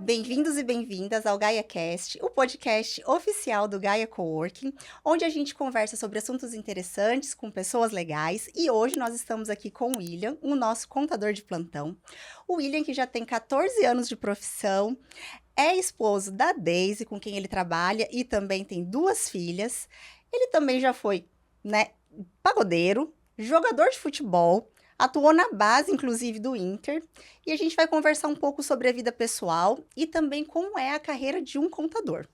Bem-vindos e bem-vindas ao GaiaCast, o podcast oficial do Gaia Coworking, onde a gente conversa sobre assuntos interessantes com pessoas legais. E hoje nós estamos aqui com o William, o nosso contador de plantão. O William, que já tem 14 anos de profissão, é esposo da Daisy, com quem ele trabalha, e também tem 2 filhas. Ele também já foi, né, pagodeiro, jogador de futebol, atuou na base, inclusive, do Inter. E a gente vai conversar um pouco sobre a vida pessoal e também como é a carreira de um contador.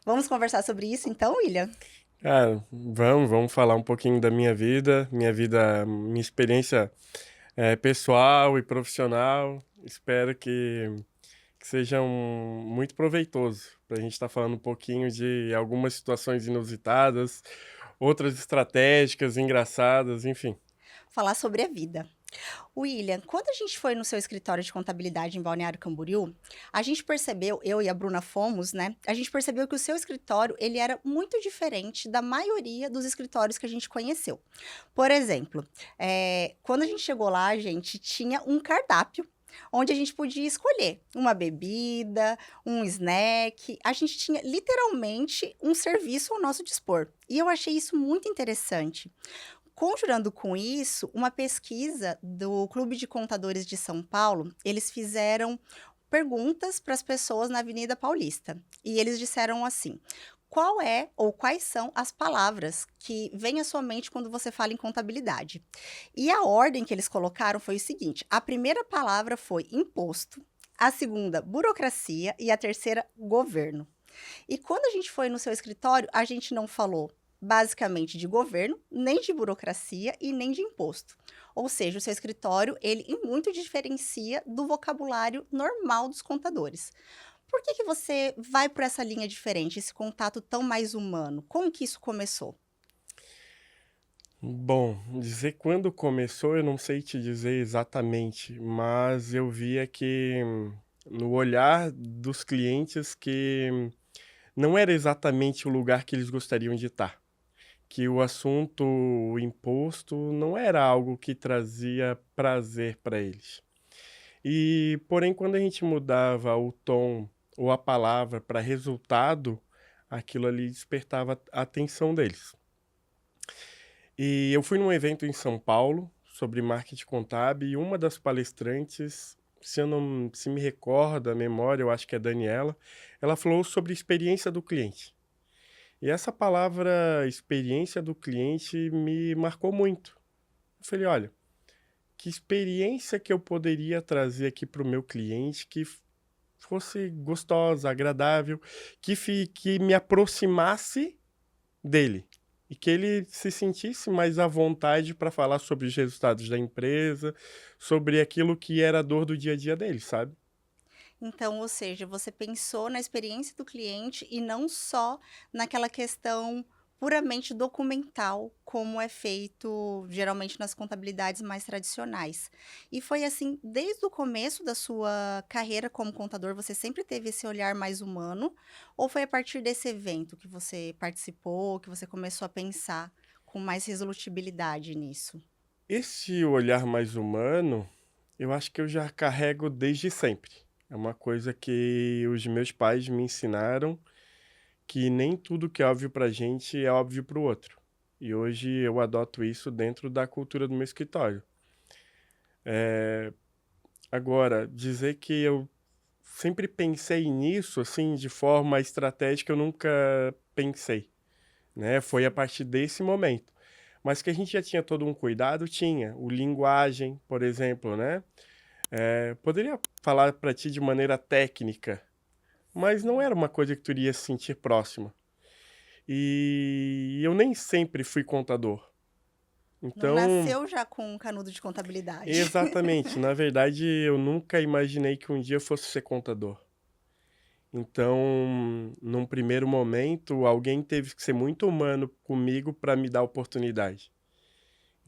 Vamos conversar sobre isso então, William? Vamos falar um pouquinho da minha experiência pessoal e profissional. Espero que seja muito proveitoso para a gente estar falando um pouquinho de algumas situações inusitadas, outras estratégicas, engraçadas, enfim. Falar sobre a vida. William, quando a gente foi no seu escritório de contabilidade em Balneário Camboriú, a gente percebeu, eu e a Bruna fomos, né? A gente percebeu que o seu escritório, ele era muito diferente da maioria dos escritórios que a gente conheceu. Por exemplo, quando a gente chegou lá, a gente tinha um cardápio onde a gente podia escolher uma bebida, um snack. A gente tinha literalmente um serviço ao nosso dispor. E eu achei isso muito interessante. Conjurando com isso, uma pesquisa do Clube de Contadores de São Paulo, eles fizeram perguntas para as pessoas na Avenida Paulista. E eles disseram assim: qual é ou quais são as palavras que vêm à sua mente quando você fala em contabilidade? E a ordem que eles colocaram foi o seguinte: a primeira palavra foi imposto, a segunda, burocracia e a terceira, governo. E quando a gente foi no seu escritório, a gente não falou basicamente de governo, nem de burocracia e nem de imposto. Ou seja, o seu escritório, ele em muito diferencia do vocabulário normal dos contadores. Por que que você vai por essa linha diferente, esse contato tão mais humano? Como que isso começou? Bom, dizer quando começou, eu não sei te dizer exatamente, mas eu via que no olhar dos clientes que não era exatamente o lugar que eles gostariam de estar. Que o assunto o imposto não era algo que trazia prazer para eles. E, porém, quando a gente mudava o tom ou a palavra para resultado, aquilo ali despertava a atenção deles. E eu fui num evento em São Paulo sobre marketing contábil e uma das palestrantes, se me recorda a memória, eu acho que é a Daniela, ela falou sobre experiência do cliente. E essa palavra experiência do cliente me marcou muito. Eu falei, olha, que experiência que eu poderia trazer aqui para o meu cliente que fosse gostosa, agradável, que me aproximasse dele e que ele se sentisse mais à vontade para falar sobre os resultados da empresa, sobre aquilo que era a dor do dia a dia dele, sabe? Então, ou seja, você pensou na experiência do cliente e não só naquela questão puramente documental, como é feito geralmente nas contabilidades mais tradicionais. E foi assim, desde o começo da sua carreira como contador, você sempre teve esse olhar mais humano? Ou foi a partir desse evento que você participou, que você começou a pensar com mais resolutibilidade nisso? Esse olhar mais humano, eu acho que eu já carrego desde sempre. É uma coisa que os meus pais me ensinaram que nem tudo que é óbvio pra gente é óbvio para o outro. E hoje eu adoto isso dentro da cultura do meu escritório. Agora, dizer que eu sempre pensei nisso, assim, de forma estratégica, eu nunca pensei, né? Foi a partir desse momento. Mas que a gente já tinha todo um cuidado, tinha. O linguagem, por exemplo, né? Poderia falar para ti de maneira técnica, mas não era uma coisa que tu iria se sentir próxima. E eu nem sempre fui contador. Não Então, nasceu já com um canudo de contabilidade. exatamente, na verdade, eu nunca imaginei que um dia eu fosse ser contador. Então, num primeiro momento, alguém teve que ser muito humano comigo para me dar oportunidade.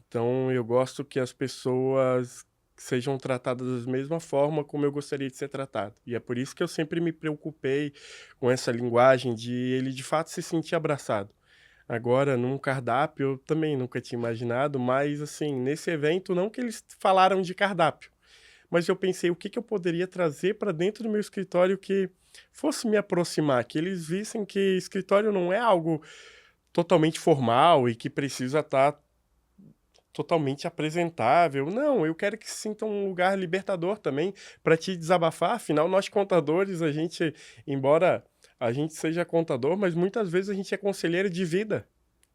Então, eu gosto que as pessoas sejam tratadas da mesma forma como eu gostaria de ser tratado. E é por isso que eu sempre me preocupei com essa linguagem de ele de fato se sentir abraçado. Agora, num cardápio, eu também nunca tinha imaginado, mas assim, nesse evento, não que eles falaram de cardápio, mas eu pensei o que que eu poderia trazer para dentro do meu escritório que fosse me aproximar, que eles vissem que escritório não é algo totalmente formal e que precisa estar totalmente apresentável. Não, eu quero que se sinta um lugar libertador também para te desabafar. Afinal, nós contadores, a gente, embora a gente seja contador, mas muitas vezes a gente é conselheiro de vida.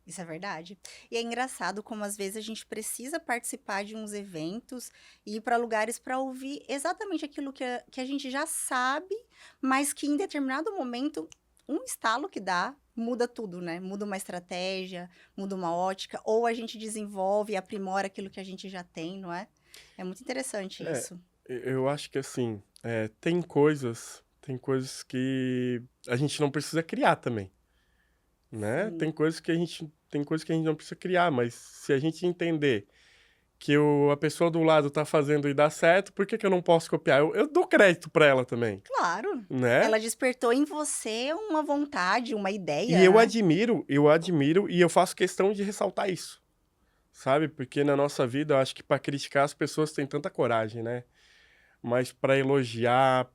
Isso é verdade. E é engraçado como às vezes a gente precisa participar de uns eventos e ir para lugares para ouvir exatamente aquilo que a gente já sabe, mas que em determinado momento, um estalo que dá, muda tudo, né? Muda uma estratégia, muda uma ótica, ou a gente desenvolve e aprimora aquilo que a gente já tem, não é? É muito interessante É, isso. eu acho que assim, tem coisas que a gente não precisa criar também, né? Sim, Tem coisas que a gente não precisa criar, mas se a gente entender que a pessoa do lado tá fazendo e dá certo, por que que eu não posso copiar? Eu dou crédito para ela também, claro. né? Ela despertou em você uma vontade, uma E ideia, né? eu admiro e eu faço questão de ressaltar isso, sabe? Porque na nossa vida, eu acho que para criticar as pessoas tem tanta coragem, né? Mas para elogiar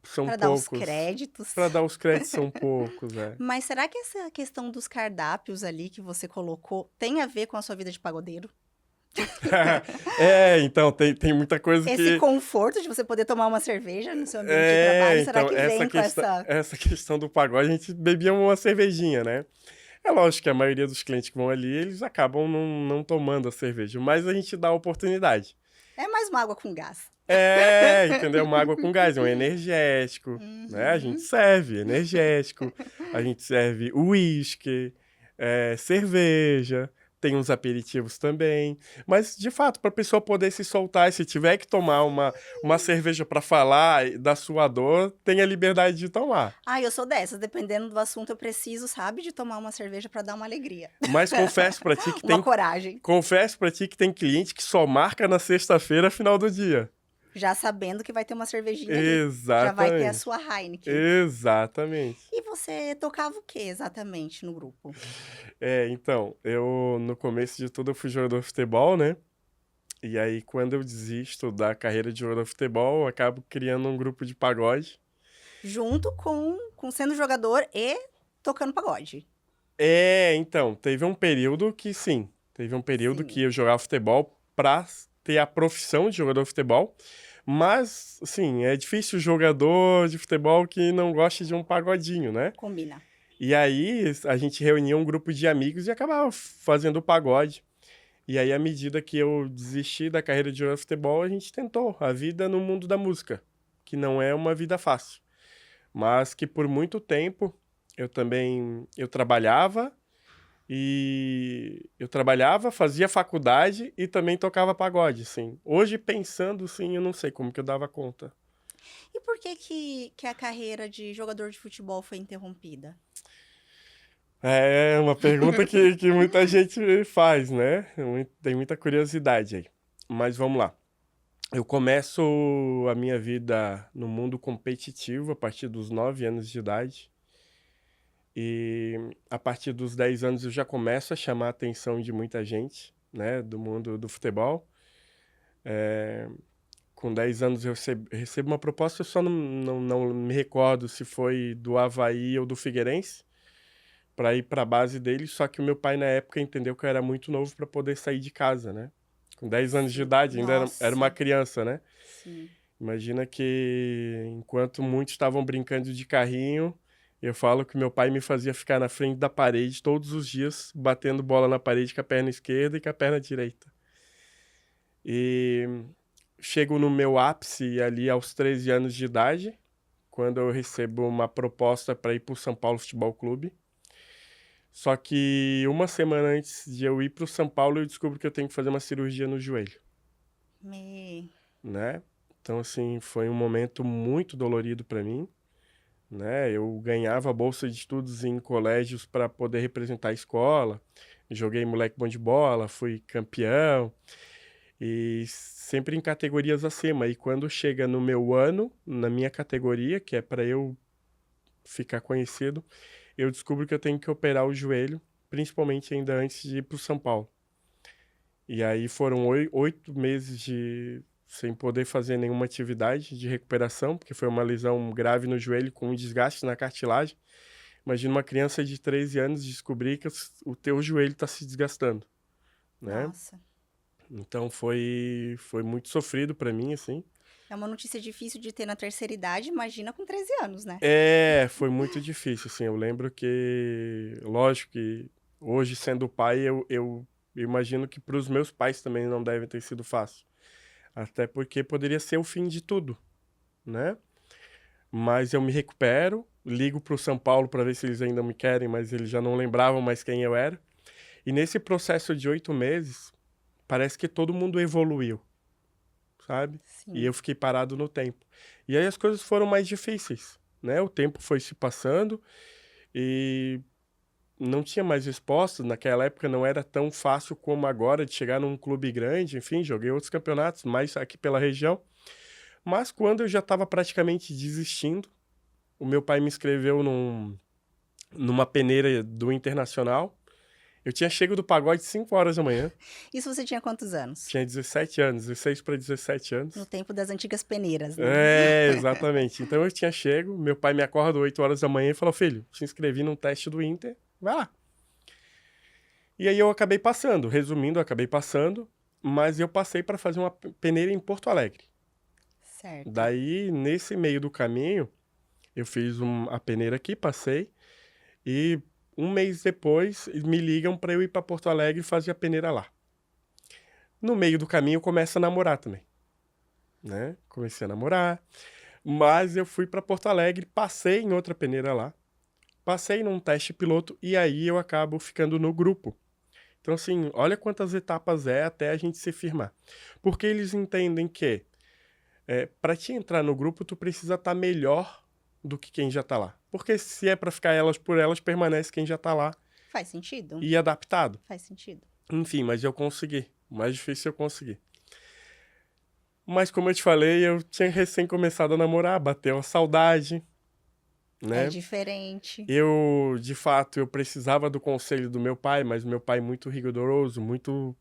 são Para dar os poucos. créditos. Para dar os créditos são poucos, é. Mas será que essa questão dos cardápios ali que você colocou tem a ver com a sua vida de pagodeiro? É, então, tem muita coisa Esse que. conforto de você poder tomar uma cerveja no seu ambiente de É, trabalho, será então, que vem com essa. essa questão do pagode, a gente bebia uma cervejinha, né? É lógico que a maioria dos clientes que vão ali, eles acabam não tomando a cerveja, mas a gente dá a oportunidade. É mais uma água com gás. É, entendeu? Uma água com gás, um energético, né? A gente Uhum. serve energético, a gente serve uísque, cerveja, tem uns aperitivos também. Mas, de fato, para a pessoa poder se soltar, e se tiver que tomar uma cerveja para falar da sua dor, tem a liberdade de tomar. Ah, eu sou dessas. Dependendo do assunto, eu preciso, sabe, de tomar uma cerveja para dar uma alegria. Mas Uma coragem. confesso para ti que tem cliente que só marca na sexta-feira, final do dia. Já sabendo que vai ter uma cervejinha ali. Já vai ter a Exatamente. sua Heineken. Exatamente. E você tocava o que exatamente no grupo? Então, eu no começo de tudo eu fui jogador de futebol, né? E aí, quando eu desisto da carreira de jogador de futebol, eu acabo criando um grupo de pagode. Junto com sendo jogador e tocando pagode. Então, teve um período que sim, teve um período que Sim, eu jogava futebol pra ter a profissão de jogador de futebol, mas, assim, é difícil jogador de futebol que não goste de um pagodinho, né? combina. E aí, a gente reunia um grupo de amigos e acabava fazendo pagode. E aí, à medida que eu desisti da carreira de jogador de futebol, a gente tentou a vida no mundo da música, que não é uma vida fácil, mas que por muito tempo eu trabalhava fazia faculdade e também tocava pagode, sim. Hoje pensando, sim, eu não sei como que eu dava conta. E por que a carreira de jogador de futebol foi interrompida? É uma pergunta que muita gente faz, né? Tem muita curiosidade aí. Mas vamos lá. Eu começo a minha vida no mundo competitivo a partir dos 9 anos de idade. E a partir dos 10 anos eu já começo a chamar a atenção de muita gente, né? Do mundo do futebol. Com 10 anos eu recebo uma proposta, eu só não me recordo se foi do Avaí ou do Figueirense, para ir para a base dele, só que o meu pai na época entendeu que eu era muito novo para poder sair de casa, né? Com 10 anos de Sim. idade, ainda era uma Nossa, criança, né? sim. Imagina que enquanto muitos estavam brincando de carrinho, eu falo que meu pai me fazia ficar na frente da parede todos os dias, batendo bola na parede com a perna esquerda e com a perna direita. E chego no meu ápice ali aos 13 anos de idade, quando eu recebo uma proposta para ir para o São Paulo Futebol Clube. Só que uma semana antes de eu ir para o São Paulo, eu descubro que eu tenho que fazer uma cirurgia no joelho, Me... né? Então, assim, foi um momento muito dolorido para mim, né? Eu ganhava bolsa de estudos em colégios para poder representar a escola, joguei moleque bom de bola, fui campeão, e sempre em categorias acima. E quando chega no meu ano, na minha categoria, que é para eu ficar conhecido, eu descubro que eu tenho que operar o joelho, principalmente ainda antes de ir para o São Paulo. E aí foram 8 meses de sem poder fazer nenhuma atividade de recuperação, porque foi uma lesão grave no joelho com um desgaste na cartilagem. Imagina uma criança de 13 anos descobrir que o teu joelho está se desgastando, né? Nossa. Então foi muito sofrido para mim, assim. É uma notícia difícil de ter na terceira idade, imagina com 13 anos, né? Foi muito difícil, assim. Eu lembro que, lógico que hoje, sendo pai, eu imagino que para os meus pais também não deve ter sido fácil. Até porque poderia ser o fim de tudo, né? Mas eu me recupero, ligo para o São Paulo para ver se eles ainda me querem, mas eles já não lembravam mais quem eu era. E nesse processo de 8 meses, parece que todo mundo evoluiu, sabe? E Sim. eu fiquei parado no tempo. E aí as coisas foram mais difíceis, né? O tempo foi se passando e não tinha mais respostas. Naquela época não era tão fácil como agora de chegar num clube grande. Enfim, joguei outros campeonatos, mais aqui pela região. Mas quando eu já estava praticamente desistindo, o meu pai me inscreveu numa peneira do Internacional. Eu tinha chego do pagode 5 horas da manhã. Isso você tinha quantos anos? Tinha 17 anos, 16 para 17 anos. No tempo das antigas peneiras, né? Exatamente. Então eu tinha chego, meu pai me acorda 8 horas da manhã e falou: filho, te inscrevi num teste do Inter, vai lá. E aí eu acabei passando, resumindo, eu acabei passando, mas eu passei para fazer uma peneira em Porto Alegre. Certo. Daí, nesse meio do caminho, eu fiz a peneira aqui, passei, e um mês depois me ligam para eu ir para Porto Alegre e fazer a peneira lá. No meio do caminho eu começo a namorar também, né? Comecei a namorar, mas eu fui para Porto Alegre, passei em outra peneira lá, passei num teste piloto e aí eu acabo ficando no grupo. Então, assim, olha quantas etapas é até a gente se firmar. Porque eles entendem que para te entrar no grupo, tu precisa estar melhor do que quem já tá lá. Porque se é para ficar elas por elas, permanece quem já tá lá Faz sentido? e adaptado. Faz sentido. Enfim, mas eu consegui. O mais difícil eu consegui. Mas como eu te falei, eu tinha recém começado a namorar, bateu a saudade, né? É diferente. Eu, de fato, eu precisava do conselho do meu pai, mas meu pai muito rigoroso, muito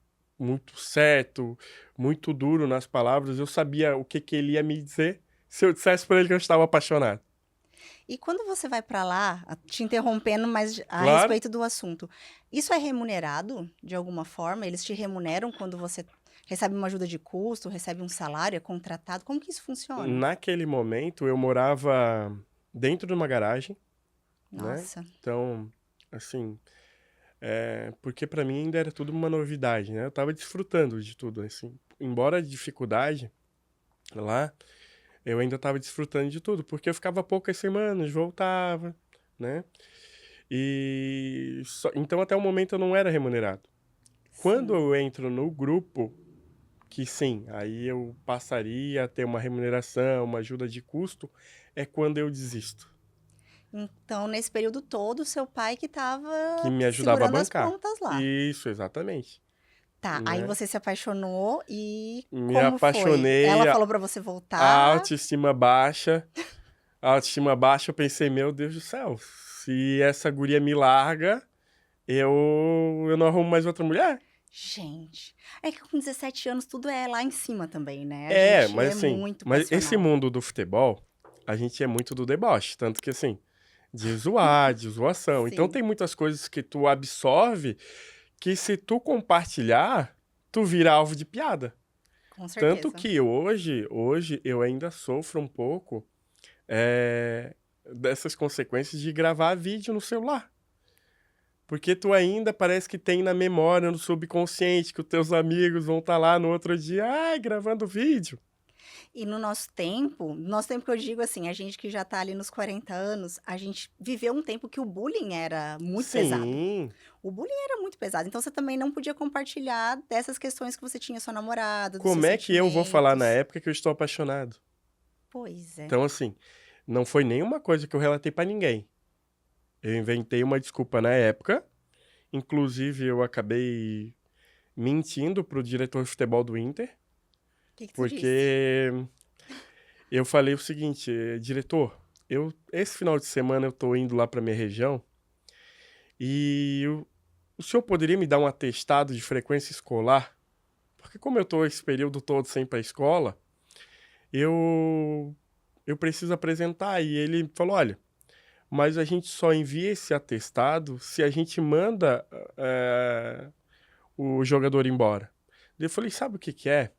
certo, muito duro nas palavras. Eu sabia o que ele ia me dizer se eu dissesse para ele que eu estava apaixonado. E quando você vai pra lá, te interrompendo, mas a Claro. respeito do assunto, isso é remunerado de alguma forma? Eles te remuneram quando você recebe uma ajuda de custo, recebe um salário, é contratado? Como que isso funciona? Naquele momento, eu morava dentro de uma garagem, né? Nossa, Então, assim, porque para mim ainda era tudo uma novidade, né? Eu tava desfrutando de tudo, assim. Embora a dificuldade lá, eu ainda tava desfrutando de tudo, porque eu ficava poucas semanas, voltava, né? Então, até o momento eu não era remunerado. Quando sim. eu entro no grupo, que sim, aí eu passaria a ter uma remuneração, uma ajuda de custo, é quando eu desisto. Então, nesse período todo, seu pai que estava Que me ajudava a segurando as bancar. pontas lá. Isso, exatamente. Tá, aí Né? você se apaixonou e Me como foi? apaixonei, Ela falou pra você a voltar? autoestima baixa. A autoestima baixa, eu pensei, meu Deus do céu, se essa guria me larga, eu não arrumo mais outra mulher. Gente, é que com 17 anos tudo é lá em cima também, né? A gente Mas é assim, muito mas esse passional. mundo do futebol, a gente é muito do deboche, tanto que assim, de zoar, de zoação. Então Sim, tem muitas coisas que tu absorve que se tu compartilhar, tu vira alvo de piada. com Tanto certeza. que hoje eu ainda sofro um pouco dessas consequências de gravar vídeo no celular. Porque tu ainda parece que tem na memória, no subconsciente, que os teus amigos vão estar lá no outro dia, ai, gravando vídeo. E no nosso tempo que eu digo assim, a gente que já tá ali nos 40 anos, a gente viveu um tempo que o bullying era muito pesado. Sim. O bullying era muito pesado, então você também não podia compartilhar dessas questões que você tinha sua namorada, dos seus Como é que eu vou falar na sentimentos. época que eu estou apaixonado? Pois é. Então, assim, não foi nenhuma coisa que eu relatei pra ninguém. Eu inventei uma desculpa na época. Inclusive, eu acabei mentindo pro diretor de futebol do Inter, O que que tu disse? porque eu falei o seguinte, diretor, esse final de semana eu tô indo lá pra minha região e o senhor poderia me dar um atestado de frequência escolar Porque como eu tô esse período todo sem ir pra escola, eu, eu preciso apresentar. E ele falou, olha, mas a gente só envia esse atestado se a gente manda o jogador embora. Daí eu falei, sabe o que que é?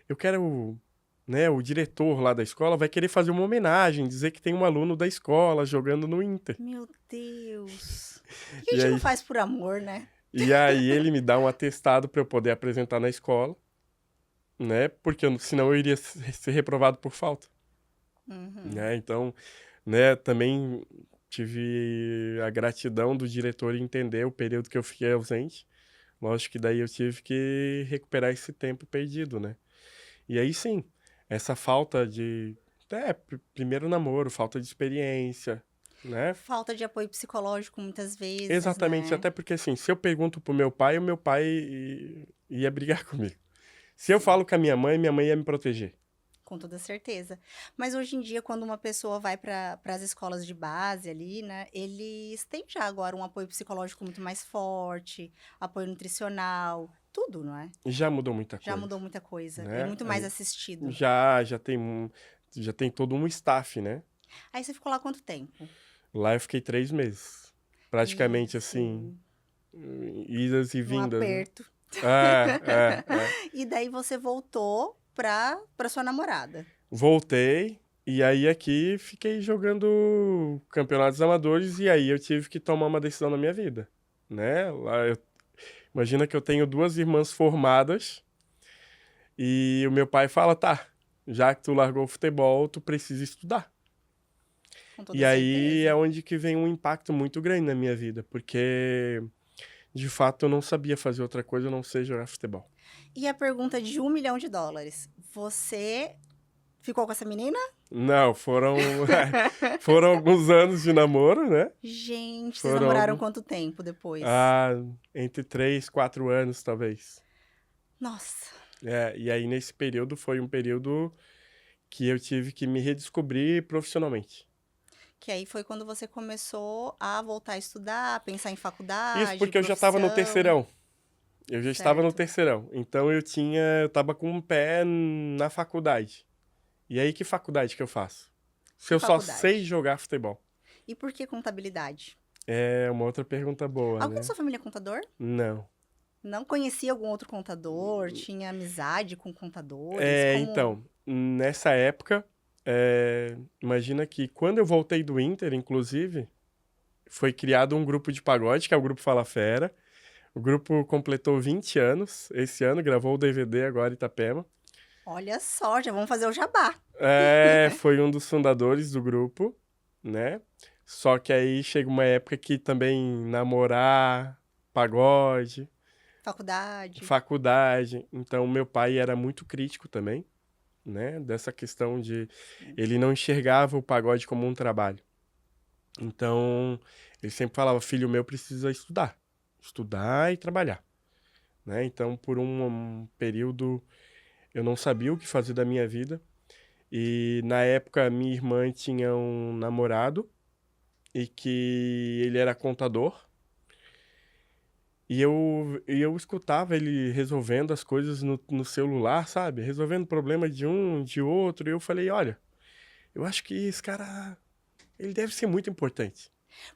Eu quero, né, o diretor lá da escola vai querer fazer uma homenagem, dizer que tem um aluno da escola jogando no Inter. Meu Deus. Por que a E gente não aí, faz por amor, né? e aí ele me dá um atestado para eu poder apresentar na escola, né? Porque senão eu iria ser reprovado por falta, Uhum. né? Então, né, também tive a gratidão do diretor em entender o período que eu fiquei ausente. Lógico que daí eu tive que recuperar esse tempo perdido, né? E aí sim, essa falta de. Primeiro namoro, falta de experiência, né? Falta de apoio psicológico muitas vezes, Exatamente, né? até porque assim, se eu pergunto pro meu pai, o meu pai ia brigar comigo. Se eu falo com a minha mãe ia me proteger. Com toda certeza. Mas hoje em dia, quando uma pessoa vai para as escolas de base ali, né, eles têm já agora um apoio psicológico muito mais forte, apoio nutricional, tudo, não é? Já mudou muita Já coisa, mudou muita coisa. É né? muito mais assistido. Já tem todo um staff, né? Aí você ficou lá quanto tempo? Lá eu fiquei 3 meses. Praticamente E assim, sim, idas e num vindas, né? aperto. É. E daí você voltou para sua namorada. Voltei, e aí aqui fiquei jogando campeonatos amadores, e aí eu tive que tomar uma decisão na minha vida, né? Imagina que eu tenho 2 irmãs formadas, e o meu pai fala, tá, já que tu largou o futebol, tu precisa estudar. Com E toda aí é certeza. onde que vem um impacto muito grande na minha vida, porque de fato eu não sabia fazer outra coisa a não ser jogar futebol. E a pergunta de US$ 1 milhão. Você ficou com essa menina? Não, foram alguns anos de namoro, né? Gente, vocês Foram namoraram alguns. quanto tempo depois? Ah, entre 3, 4 anos, talvez. Nossa, E aí, nesse período, foi um período que eu tive que me redescobrir profissionalmente. que aí foi quando você começou a voltar a estudar, a pensar em Isso faculdade, porque eu já estava no profissão, terceirão. Eu já estava no certo? terceirão. Então, eu tava com um pé na faculdade. E aí, que faculdade que eu faço? Se Que eu só sei faculdade? jogar futebol? E por que contabilidade? É uma outra pergunta boa, Alguém da né? sua família é contador? Não. Não conhecia algum outro contador? Tinha amizade com contadores? Como? Então, nessa época, imagina que quando eu voltei do Inter, inclusive, foi criado um grupo de pagode, que é o Grupo Fala Fera. O grupo completou 20 anos esse ano, gravou o DVD agora em Itapema. Olha só, já vamos fazer o jabá. Foi um dos fundadores do grupo, né? Só que aí chega uma época que também namorar, pagode, Faculdade. faculdade. Então, meu pai era muito crítico também, né? Dessa questão de ele não enxergava o pagode como um trabalho. Então, ele sempre falava, filho meu precisa estudar. Estudar e trabalhar, né? Então, por um período, eu não sabia o que fazer da minha vida. E, na época, minha irmã tinha um namorado e que ele era contador. E eu escutava ele resolvendo as coisas no celular, sabe? Resolvendo problema de um, de outro. E eu falei, olha, eu acho que esse cara, ele deve ser muito importante.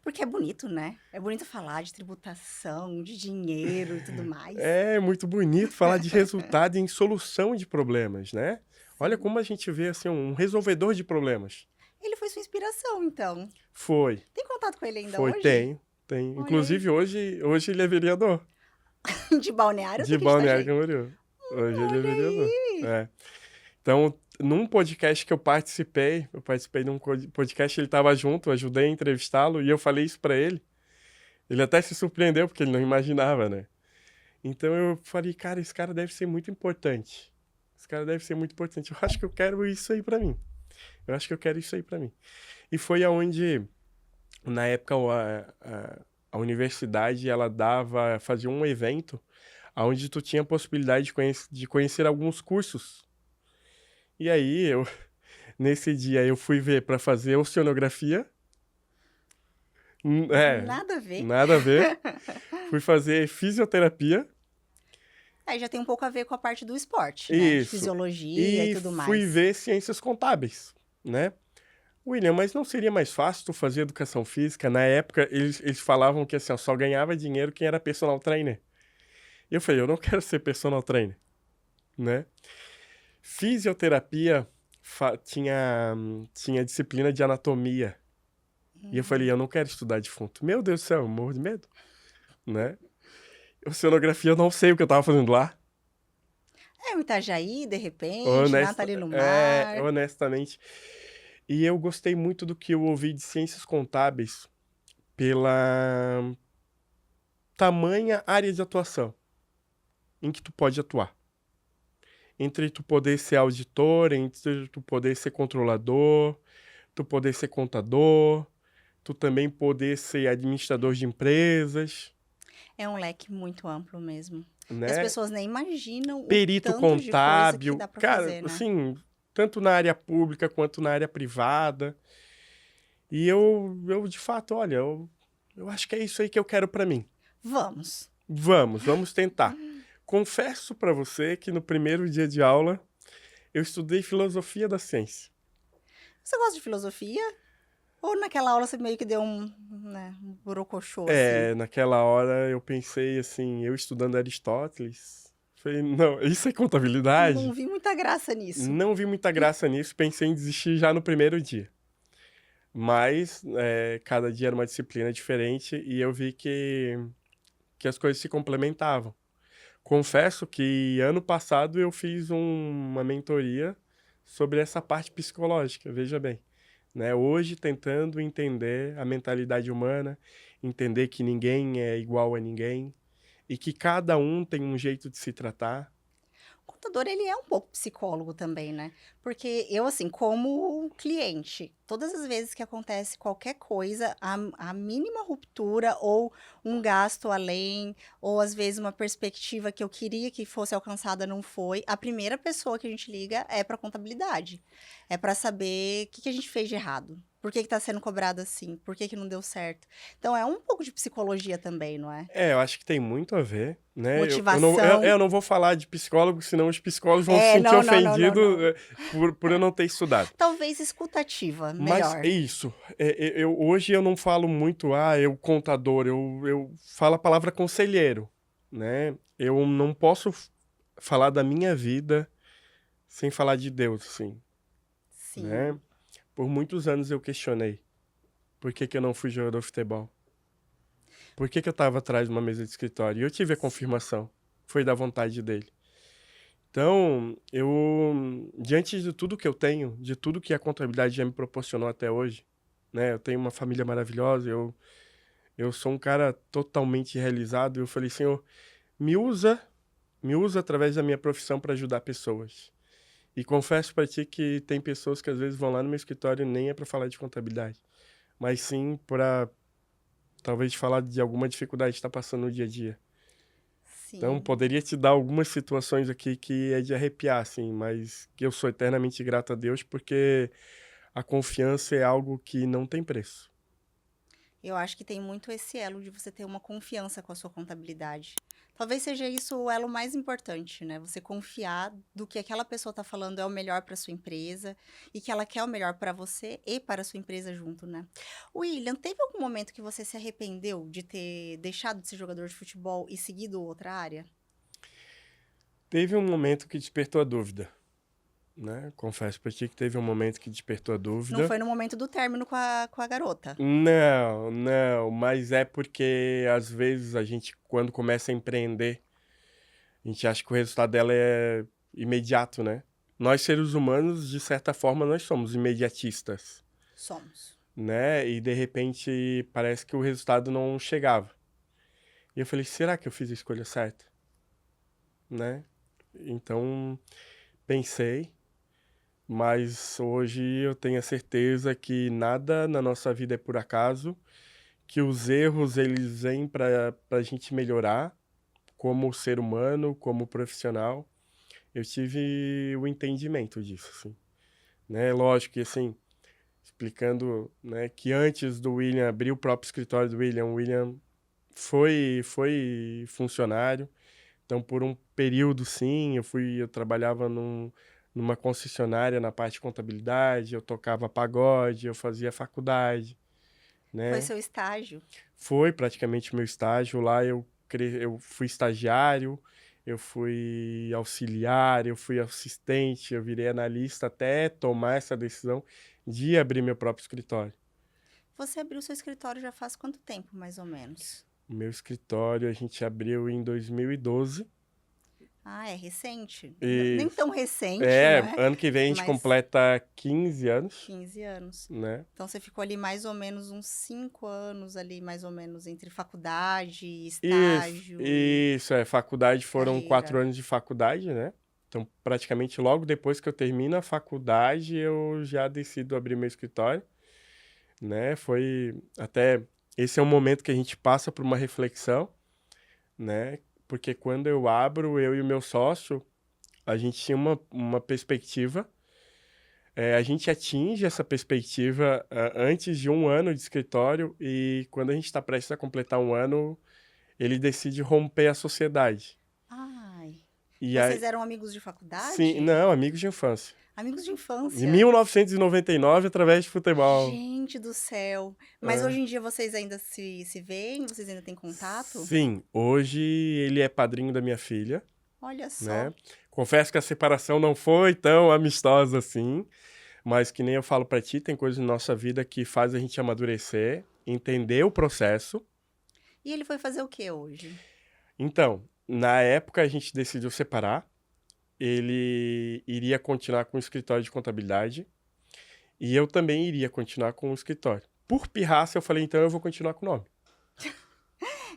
Porque é bonito, né? É bonito falar de tributação, de dinheiro e tudo mais. É muito bonito falar de resultado em solução de problemas, né? Olha Sim. como a gente vê assim um resolvedor de problemas. Ele foi sua inspiração, então. Foi, Tem contato com ele ainda foi, hoje? tem. Olha aí. Inclusive hoje ele é vereador De Balneário ou de daqui de Balneário Itajaí? Camboriú. Hoje ele é Olha vereador. aí. É. Então, num podcast que eu participei de um podcast, ele estava junto, eu ajudei a entrevistá-lo e eu falei isso para ele. Ele até se surpreendeu porque ele não imaginava, né? Então eu falei, cara, esse cara deve ser muito importante. Esse cara deve ser muito importante. Eu acho que eu quero isso aí pra mim. Eu acho que eu quero isso aí pra mim. E foi aonde, na época, a universidade, ela fazia um evento onde tu tinha a possibilidade de conhecer alguns cursos. E aí, nesse dia, eu fui ver pra fazer oceanografia. É, Nada a ver. nada a ver. Fui fazer fisioterapia Aí já tem um pouco a ver com a parte do esporte, né? De Isso. fisiologia e E tudo fui mais. ver ciências contábeis, né? William, mas não seria mais fácil tu fazer educação física? Na época, eles falavam que assim, ó, só ganhava dinheiro quem era personal trainer. E eu falei, eu não quero ser personal trainer, né? Fisioterapia tinha disciplina de anatomia. E eu falei, eu não quero estudar defunto. Meu Deus do céu, eu morro de medo, né? Oceanografia, eu não sei o que eu tava fazendo lá. É, o Itajaí, de repente, nata ali no mar. Honestamente. E eu gostei muito do que eu ouvi de ciências contábeis pela tamanha área de atuação em que tu pode atuar. Entre tu poder ser auditor, entre tu poder ser controlador, tu poder ser contador, tu também poder ser administrador de empresas, É um leque muito amplo mesmo. E as né? pessoas nem imaginam o Perito tanto de coisa que contábil, dá pra cara, fazer, né? assim, tanto na área pública quanto na área privada. E eu de fato, olha, eu acho que é isso aí que eu quero pra mim. Vamos. Vamos tentar. Confesso pra você que no primeiro dia de aula eu estudei filosofia da ciência. Você gosta de filosofia? Ou naquela aula você meio que deu um borocochô, assim? É, naquela hora eu pensei assim, eu estudando Aristóteles, falei, não, isso é Não contabilidade? vi muita graça nisso. Não vi muita graça nisso, pensei em desistir já no primeiro dia. Mas cada dia era uma disciplina diferente e eu vi que as coisas se complementavam. Confesso que ano passado eu fiz uma mentoria sobre essa parte psicológica, veja bem. Né? Hoje tentando entender a mentalidade humana, entender que ninguém é igual a ninguém e que cada um tem um jeito de se tratar. O contador, ele é um pouco psicólogo também, né? Porque eu, assim, como cliente, todas as vezes que acontece qualquer coisa, a mínima ruptura ou um gasto além, ou às vezes uma perspectiva que eu queria que fosse alcançada não foi, a primeira pessoa que a gente liga é para contabilidade. É para saber o que a gente fez de errado. Por que está sendo cobrado assim? Por que não deu certo? Então é um pouco de psicologia também, não é? É, eu acho que tem muito a ver, né? Motivação. Eu não vou falar de psicólogo, senão os psicólogos vão se É, sentir não, não, não, não, ofendidos não. por eu não ter estudado. Talvez escutativa, Mas é melhor. isso. Hoje eu não falo muito, eu contador, eu falo a palavra conselheiro, né? Eu não posso falar da minha vida sem falar de Deus, assim, né? Sim. Por muitos anos eu questionei por que que eu não fui jogador de futebol. Por que que eu estava atrás de uma mesa de escritório? E eu tive a Sim. confirmação. Foi da vontade dele. Então, diante de tudo que eu tenho, de tudo que a contabilidade já me proporcionou até hoje, né? Eu tenho uma família maravilhosa, eu sou um cara totalmente realizado. Eu falei, Senhor, me usa, me usa através da minha profissão para ajudar pessoas. E confesso para ti que tem pessoas que às vezes vão lá no meu escritório e nem é para falar de contabilidade, mas sim para talvez falar de alguma dificuldade que está passando no dia a dia. Então, Sim. poderia te dar algumas situações aqui que é de arrepiar, assim, mas que eu sou eternamente grato a Deus porque a confiança é algo que não tem preço. Eu acho que tem muito esse elo de você ter uma confiança com a sua contabilidade. Talvez seja isso o elo mais importante, né? Você confiar do que aquela pessoa está falando é o melhor para sua empresa e que ela quer o melhor para você e para a sua empresa junto, né? William, teve algum momento que você se arrependeu de ter deixado de ser jogador de futebol e seguido outra área? Teve um momento que despertou a dúvida, né? Confesso pra ti que teve um momento que despertou a Não dúvida. foi no momento do término com a garota? Não, não, mas é porque às vezes a gente, quando começa a empreender, a gente acha que o resultado dela é imediato, né? Nós, seres humanos, de certa forma, nós somos imediatistas, Somos. né? E de repente parece que o resultado não chegava. E eu falei, será que eu fiz a escolha certa? Né? Então, pensei, mas hoje eu tenho a certeza que nada na nossa vida é por acaso, que os erros eles vêm para a gente melhorar como ser humano, como profissional. Eu tive o entendimento disso, assim, né? Lógico que assim, explicando, né, que antes do William abrir o próprio escritório do William, o William foi funcionário, Então, por um período, sim, eu trabalhava numa concessionária na parte de contabilidade, eu tocava pagode, eu fazia faculdade, Foi né? seu estágio. Foi praticamente meu estágio lá, eu fui estagiário, eu fui auxiliar, eu fui assistente, eu virei analista até tomar essa decisão de abrir meu próprio escritório. Você abriu seu escritório já faz quanto tempo, mais ou menos? O meu escritório a gente abriu em 2012 Ah, é recente. e Nem tão recente, né? ano que vem a gente Mas completa 15 anos, 15 anos. né? Então você ficou ali mais ou menos uns 5 anos ali, mais ou menos, entre faculdade, estágio e Faculdade foram carreira. 4 anos de faculdade, né? Então, praticamente logo depois que eu termino a faculdade, eu já decido abrir meu escritório, né? Esse é um momento que a gente passa por uma reflexão, né? Porque quando eu abro, eu e o meu sócio, a gente tinha uma perspectiva, a gente atinge essa perspectiva antes de um ano de escritório e quando a gente está prestes a completar um ano, ele decide romper a sociedade. Ai, E vocês aí, eram amigos de sim, faculdade? não, amigos de infância. Amigos de Em infância? 1999, através de futebol. Gente do céu. Mas É. hoje em dia vocês ainda se veem? Vocês ainda têm contato? Sim, hoje ele é padrinho da minha filha, Olha só. né? Confesso que a separação não foi tão amistosa assim, mas que nem eu falo pra ti, tem coisas na nossa vida que faz a gente amadurecer, entender o processo. E ele foi fazer o que hoje? Então, na época a gente decidiu separar. Ele iria continuar com o escritório de contabilidade e eu também iria continuar com o escritório. Por pirraça, eu falei, então eu vou continuar com o nome.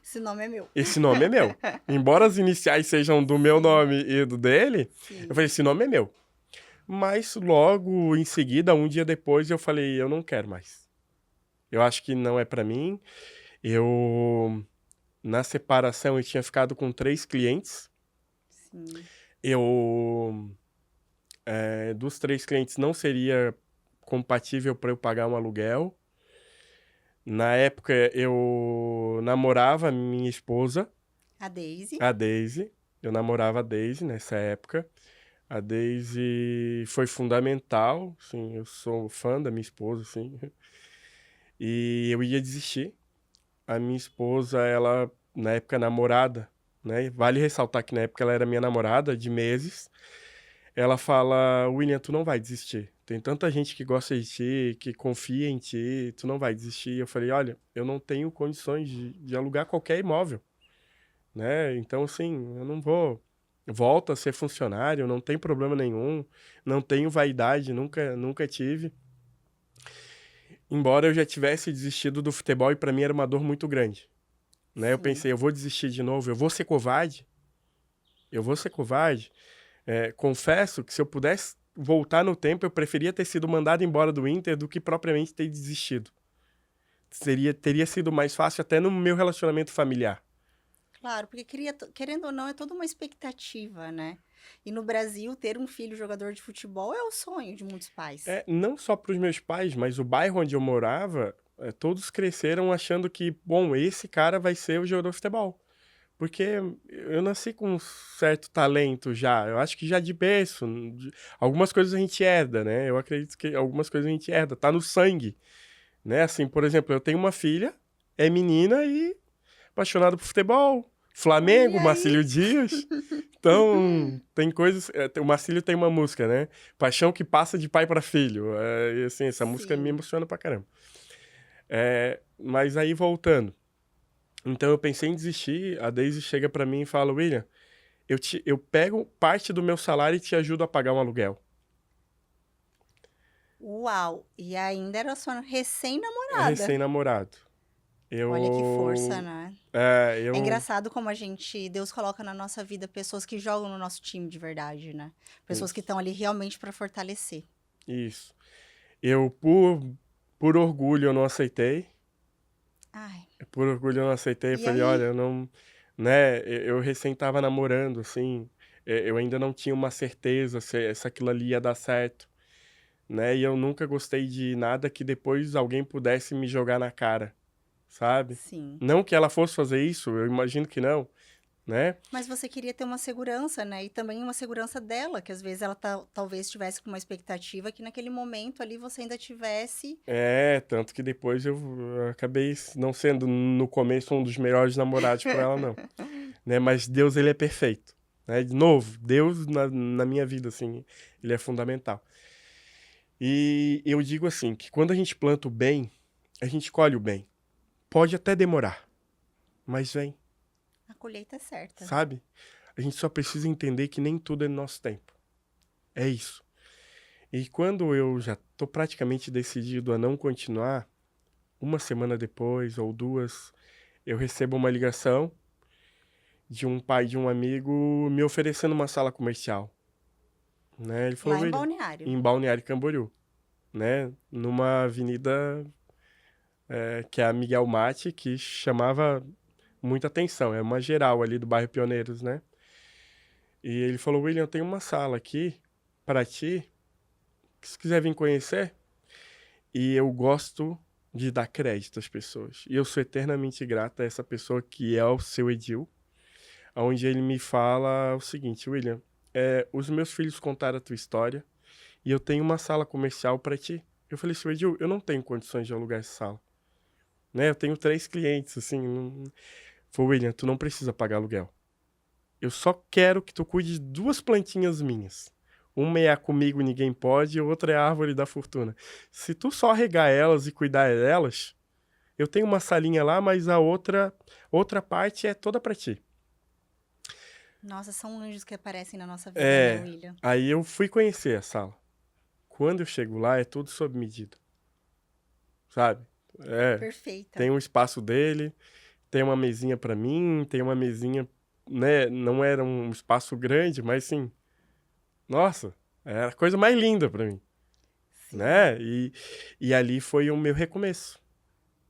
Esse nome é meu. Esse nome é meu. Embora as iniciais sejam do meu Sim, nome e do dele, eu sim. falei, esse nome é meu. Mas logo em seguida, um dia depois, eu falei, eu não quero mais. Eu acho que não é pra mim. Na separação, eu tinha ficado com 3 clientes. Sim. Dos 3 clientes, não seria compatível para eu pagar um aluguel. Na época, eu namorava a minha esposa, A Daisy. a Daisy. Eu namorava a Daisy nessa época. A Daisy foi fundamental, sim, eu sou fã da minha esposa, sim. E eu ia desistir. A minha esposa, ela, na época, namorada, né? Vale ressaltar que na época ela era minha namorada de meses. Ela fala, William, tu não vai desistir. Tem tanta gente que gosta de ti, que confia em ti, tu não vai desistir. Eu falei, olha, eu não tenho condições de alugar qualquer imóvel, né? Então, assim, eu não vou. Volto a ser funcionário, não tem problema nenhum, não tenho vaidade, nunca tive. Embora eu já tivesse desistido do futebol e para mim era uma dor muito grande, né? Eu Sim. pensei, eu vou desistir de novo, eu vou ser covarde? Eu vou ser covarde? Confesso que se eu pudesse voltar no tempo, eu preferia ter sido mandado embora do Inter do que propriamente ter desistido. Teria sido mais fácil até no meu relacionamento familiar. Claro, porque querendo ou não, é toda uma expectativa, né? E no Brasil, ter um filho jogador de futebol é o sonho de muitos pais. Não só para os meus pais, mas o bairro onde eu morava, todos cresceram achando que, bom, esse cara vai ser o jogador de futebol. Porque eu nasci com um certo talento já. Eu acho que já de berço. Algumas coisas a gente herda, né? Eu acredito que algumas coisas a gente herda. Tá no sangue, né? Assim, por exemplo, eu tenho uma filha, é menina e apaixonada por futebol. Flamengo, Olha Marcílio aí. Dias. Então, tem coisas... O Marcílio tem uma música, né? Paixão que passa de pai para filho. E assim, essa música me Sim. emociona pra caramba. Mas aí, voltando. Então eu pensei em desistir, a Daisy chega pra mim e fala, William, eu pego parte do meu salário e te ajudo a pagar um aluguel. Uau! E ainda era sua recém-namorada. Recém-namorado. Olha que força, Eu... né? É, É eu... engraçado como Deus coloca na nossa vida pessoas que jogam no nosso time de verdade, né? Pessoas que Isso. estão ali realmente para fortalecer. Isso. Eu, por orgulho, eu não aceitei. Ai, Por orgulho, eu não aceitei. Eu e falei, olha, aí? eu não... Né? Eu recém tava namorando, assim. Eu ainda não tinha uma certeza se aquilo ali ia dar certo. Né? E eu nunca gostei de nada que depois alguém pudesse me jogar na cara, sabe? Sim. Não que ela fosse fazer isso, eu imagino que não. né? Mas você queria ter uma segurança, né? E também uma segurança dela, que às vezes ela talvez tivesse com uma expectativa que naquele momento ali você ainda tivesse. Tanto que depois eu acabei não sendo no começo um dos melhores namorados para ela, não, né? Mas Deus, ele é perfeito, né? De novo, Deus na minha vida, assim, ele é fundamental. E eu digo assim, que quando a gente planta o bem, a gente colhe o bem. Pode até demorar, mas vem, A colheita é certa. sabe? A gente só precisa entender que nem tudo é no nosso tempo. É isso. E quando eu já tô praticamente decidido a não continuar, uma semana depois ou duas, eu recebo uma ligação de um pai de um amigo me oferecendo uma sala comercial, né? Ele falou, Lá em William, Balneário. em Balneário Camboriú, né? Numa avenida que é a Miguel Mate, que chamava muita atenção. É uma geral ali do bairro Pioneiros, né? E ele falou, William, eu tenho uma sala aqui para ti, que se quiser vir conhecer. E eu gosto de dar crédito às pessoas. E eu sou eternamente grato a essa pessoa que é o seu Edil, onde ele me fala o seguinte, William, os meus filhos contaram a tua história e eu tenho uma sala comercial para ti. Eu falei, seu Edil, eu não tenho condições de alugar essa sala. Né? Eu tenho 3 clientes, assim. Não... Falei, William, tu não precisa pagar aluguel. Eu só quero que tu cuide de 2 plantinhas minhas. Uma é a Comigo Ninguém Pode e a outra é a Árvore da Fortuna. Se tu só regar elas e cuidar delas, eu tenho uma salinha lá, mas a outra parte é toda pra ti. Nossa, são anjos que aparecem na nossa vida, né, É, William? aí eu fui conhecer a sala. Quando eu chego lá, é tudo sob medida, sabe? Perfeita. Tem um espaço dele, tem uma mesinha pra mim, tem uma mesinha, né? Não era um espaço grande, mas sim, nossa, era a coisa mais linda pra mim, Sim. né? E ali foi o meu recomeço,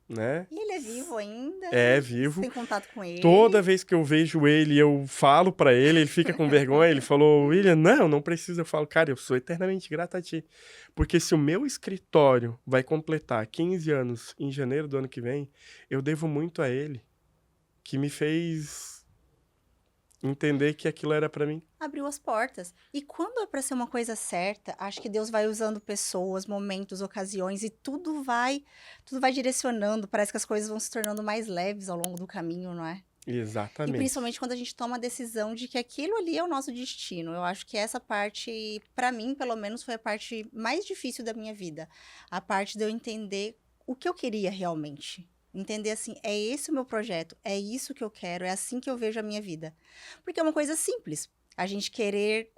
né? E ele é vivo ainda? É Você vivo. tem contato com Toda ele? vez que eu vejo ele, eu falo pra ele, ele fica com vergonha, ele falou, William, não precisa. Eu falo, cara, eu sou eternamente grato a ti. Porque se o meu escritório vai completar 15 anos em janeiro do ano que vem, eu devo muito a ele, que me fez entender que aquilo era pra mim. Abriu as portas. E quando é para ser uma coisa certa, acho que Deus vai usando pessoas, momentos, ocasiões e tudo vai direcionando. Parece que as coisas vão se tornando mais leves ao longo do caminho, não é? E Exatamente. principalmente quando a gente toma a decisão de que aquilo ali é o nosso destino. Eu acho que essa parte, para mim, pelo menos, foi a parte mais difícil da minha vida. A parte de eu entender o que eu queria realmente. Entender assim, é esse o meu projeto, é isso que eu quero, é assim que eu vejo a minha vida. Porque é uma coisa simples, a gente querer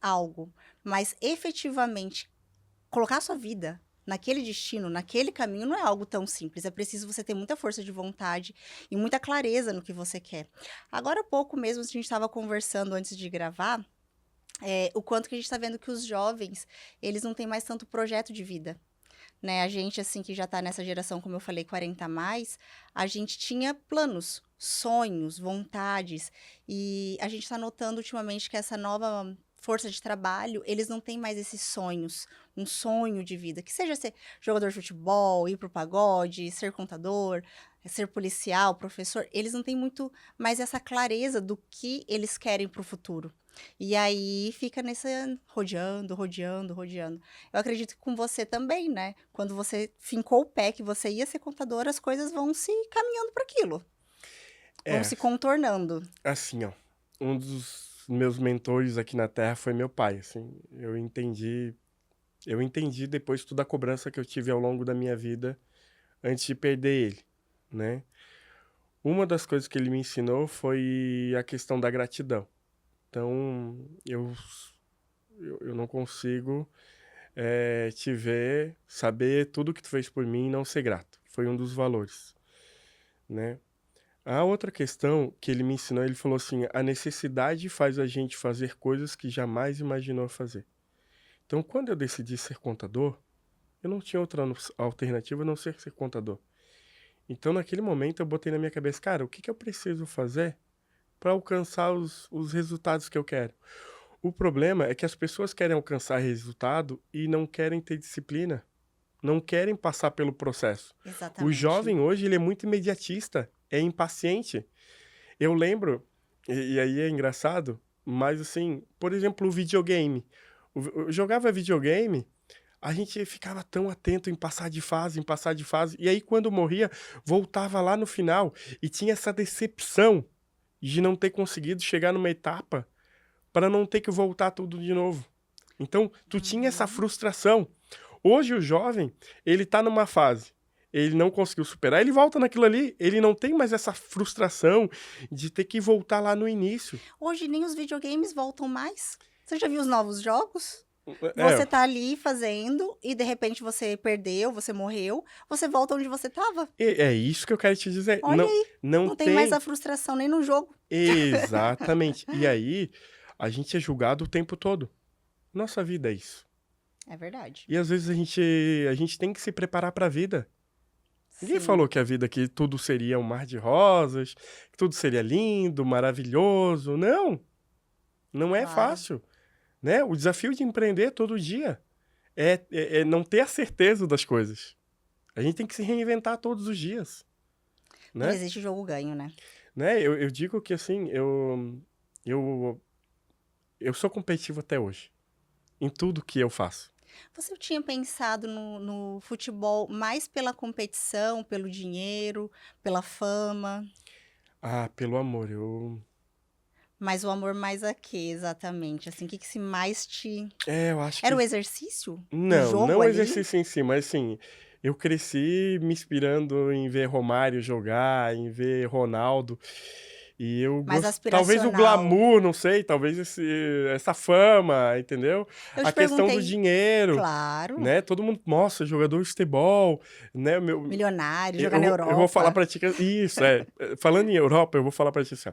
algo, mas efetivamente colocar a sua vida naquele destino, naquele caminho, não é algo tão simples. É preciso você ter muita força de vontade e muita clareza no que você quer. Agora há pouco mesmo, a gente estava conversando antes de gravar, o quanto que a gente está vendo que os jovens, eles não têm mais tanto projeto de vida. Né? A gente, assim, que já está nessa geração, como eu falei, 40 a mais, a gente tinha planos, sonhos, vontades, e a gente está notando ultimamente que essa nova força de trabalho, eles não têm mais esses sonhos, um sonho de vida, que seja ser jogador de futebol, ir pro pagode, ser contador, ser policial, professor, eles não têm muito mais essa clareza do que eles querem pro futuro. E aí fica nessa rodeando, rodeando, rodeando. Eu acredito que com você também, né? Quando você fincou o pé que você ia ser contador, as coisas vão se caminhando para aquilo, vão É, se contornando. assim, ó, um dos meus mentores aqui na Terra foi meu pai, assim. Eu entendi depois toda a cobrança que eu tive ao longo da minha vida antes de perder ele, né? Uma das coisas que ele me ensinou foi a questão da gratidão. Então, eu não consigo te ver, saber tudo que tu fez por mim e não ser grato. Foi um dos valores, né? A outra questão que ele me ensinou, ele falou assim, a necessidade faz a gente fazer coisas que jamais imaginou fazer. Então, quando eu decidi ser contador, eu não tinha outra alternativa a não ser contador. Então, naquele momento, eu botei na minha cabeça, cara, o que eu preciso fazer para alcançar os resultados que eu quero? O problema é que as pessoas querem alcançar resultado e não querem ter disciplina, não querem passar pelo processo. O Exatamente. jovem hoje, ele é muito imediatista, é impaciente. Eu lembro E aí é engraçado, mas assim, por exemplo, o videogame. Eu jogava videogame, a gente ficava tão atento em passar de fase, em passar de fase, e aí quando morria, voltava lá no final e tinha essa decepção de não ter conseguido chegar numa etapa para não ter que voltar tudo de novo. Então, tu tinha essa Uhum. frustração. Hoje o jovem, ele tá numa fase, ele não conseguiu superar, ele volta naquilo ali, ele não tem mais essa frustração de ter que voltar lá no início. Hoje nem os videogames voltam mais. Você já viu os novos jogos? É, Você tá ali fazendo e de repente você perdeu, você morreu, você volta onde você estava. é isso que eu quero te dizer. Olha Não, aí, não não tem mais tem a frustração nem no jogo. exatamente. E aí, a gente é julgado o tempo todo. Nossa vida é isso. É verdade. E às vezes a gente tem que se preparar para a vida. Ninguém Sim, falou que a vida aqui tudo seria um mar de rosas, que tudo seria lindo, maravilhoso. Não, não é claro. fácil, né? O desafio de empreender todo dia é não ter a certeza das coisas. A gente tem que se reinventar todos os dias, Não né? existe jogo ganho, né? Eu digo que assim, eu, eu sou competitivo até hoje, em tudo que eu faço. Você tinha pensado no futebol mais pela competição, pelo dinheiro, pela fama, Ah, pelo amor, eu. mas o amor mais a quê, exatamente? Assim, o que que se mais te... Eu acho Era que. o exercício? O Não, jogo não o ali? exercício em si, mas assim, eu cresci me inspirando em ver Romário jogar, em ver Ronaldo, e eu Mais gosto, talvez o aspiracional. glamour, não sei, talvez essa fama, entendeu? Eu A te questão do perguntei, dinheiro, claro, né? Todo mundo, nossa, jogador de futebol, né? milionário, jogar na Eu vou falar Europa. pra ti que isso, falando em Europa, eu vou falar pra ti assim, ó,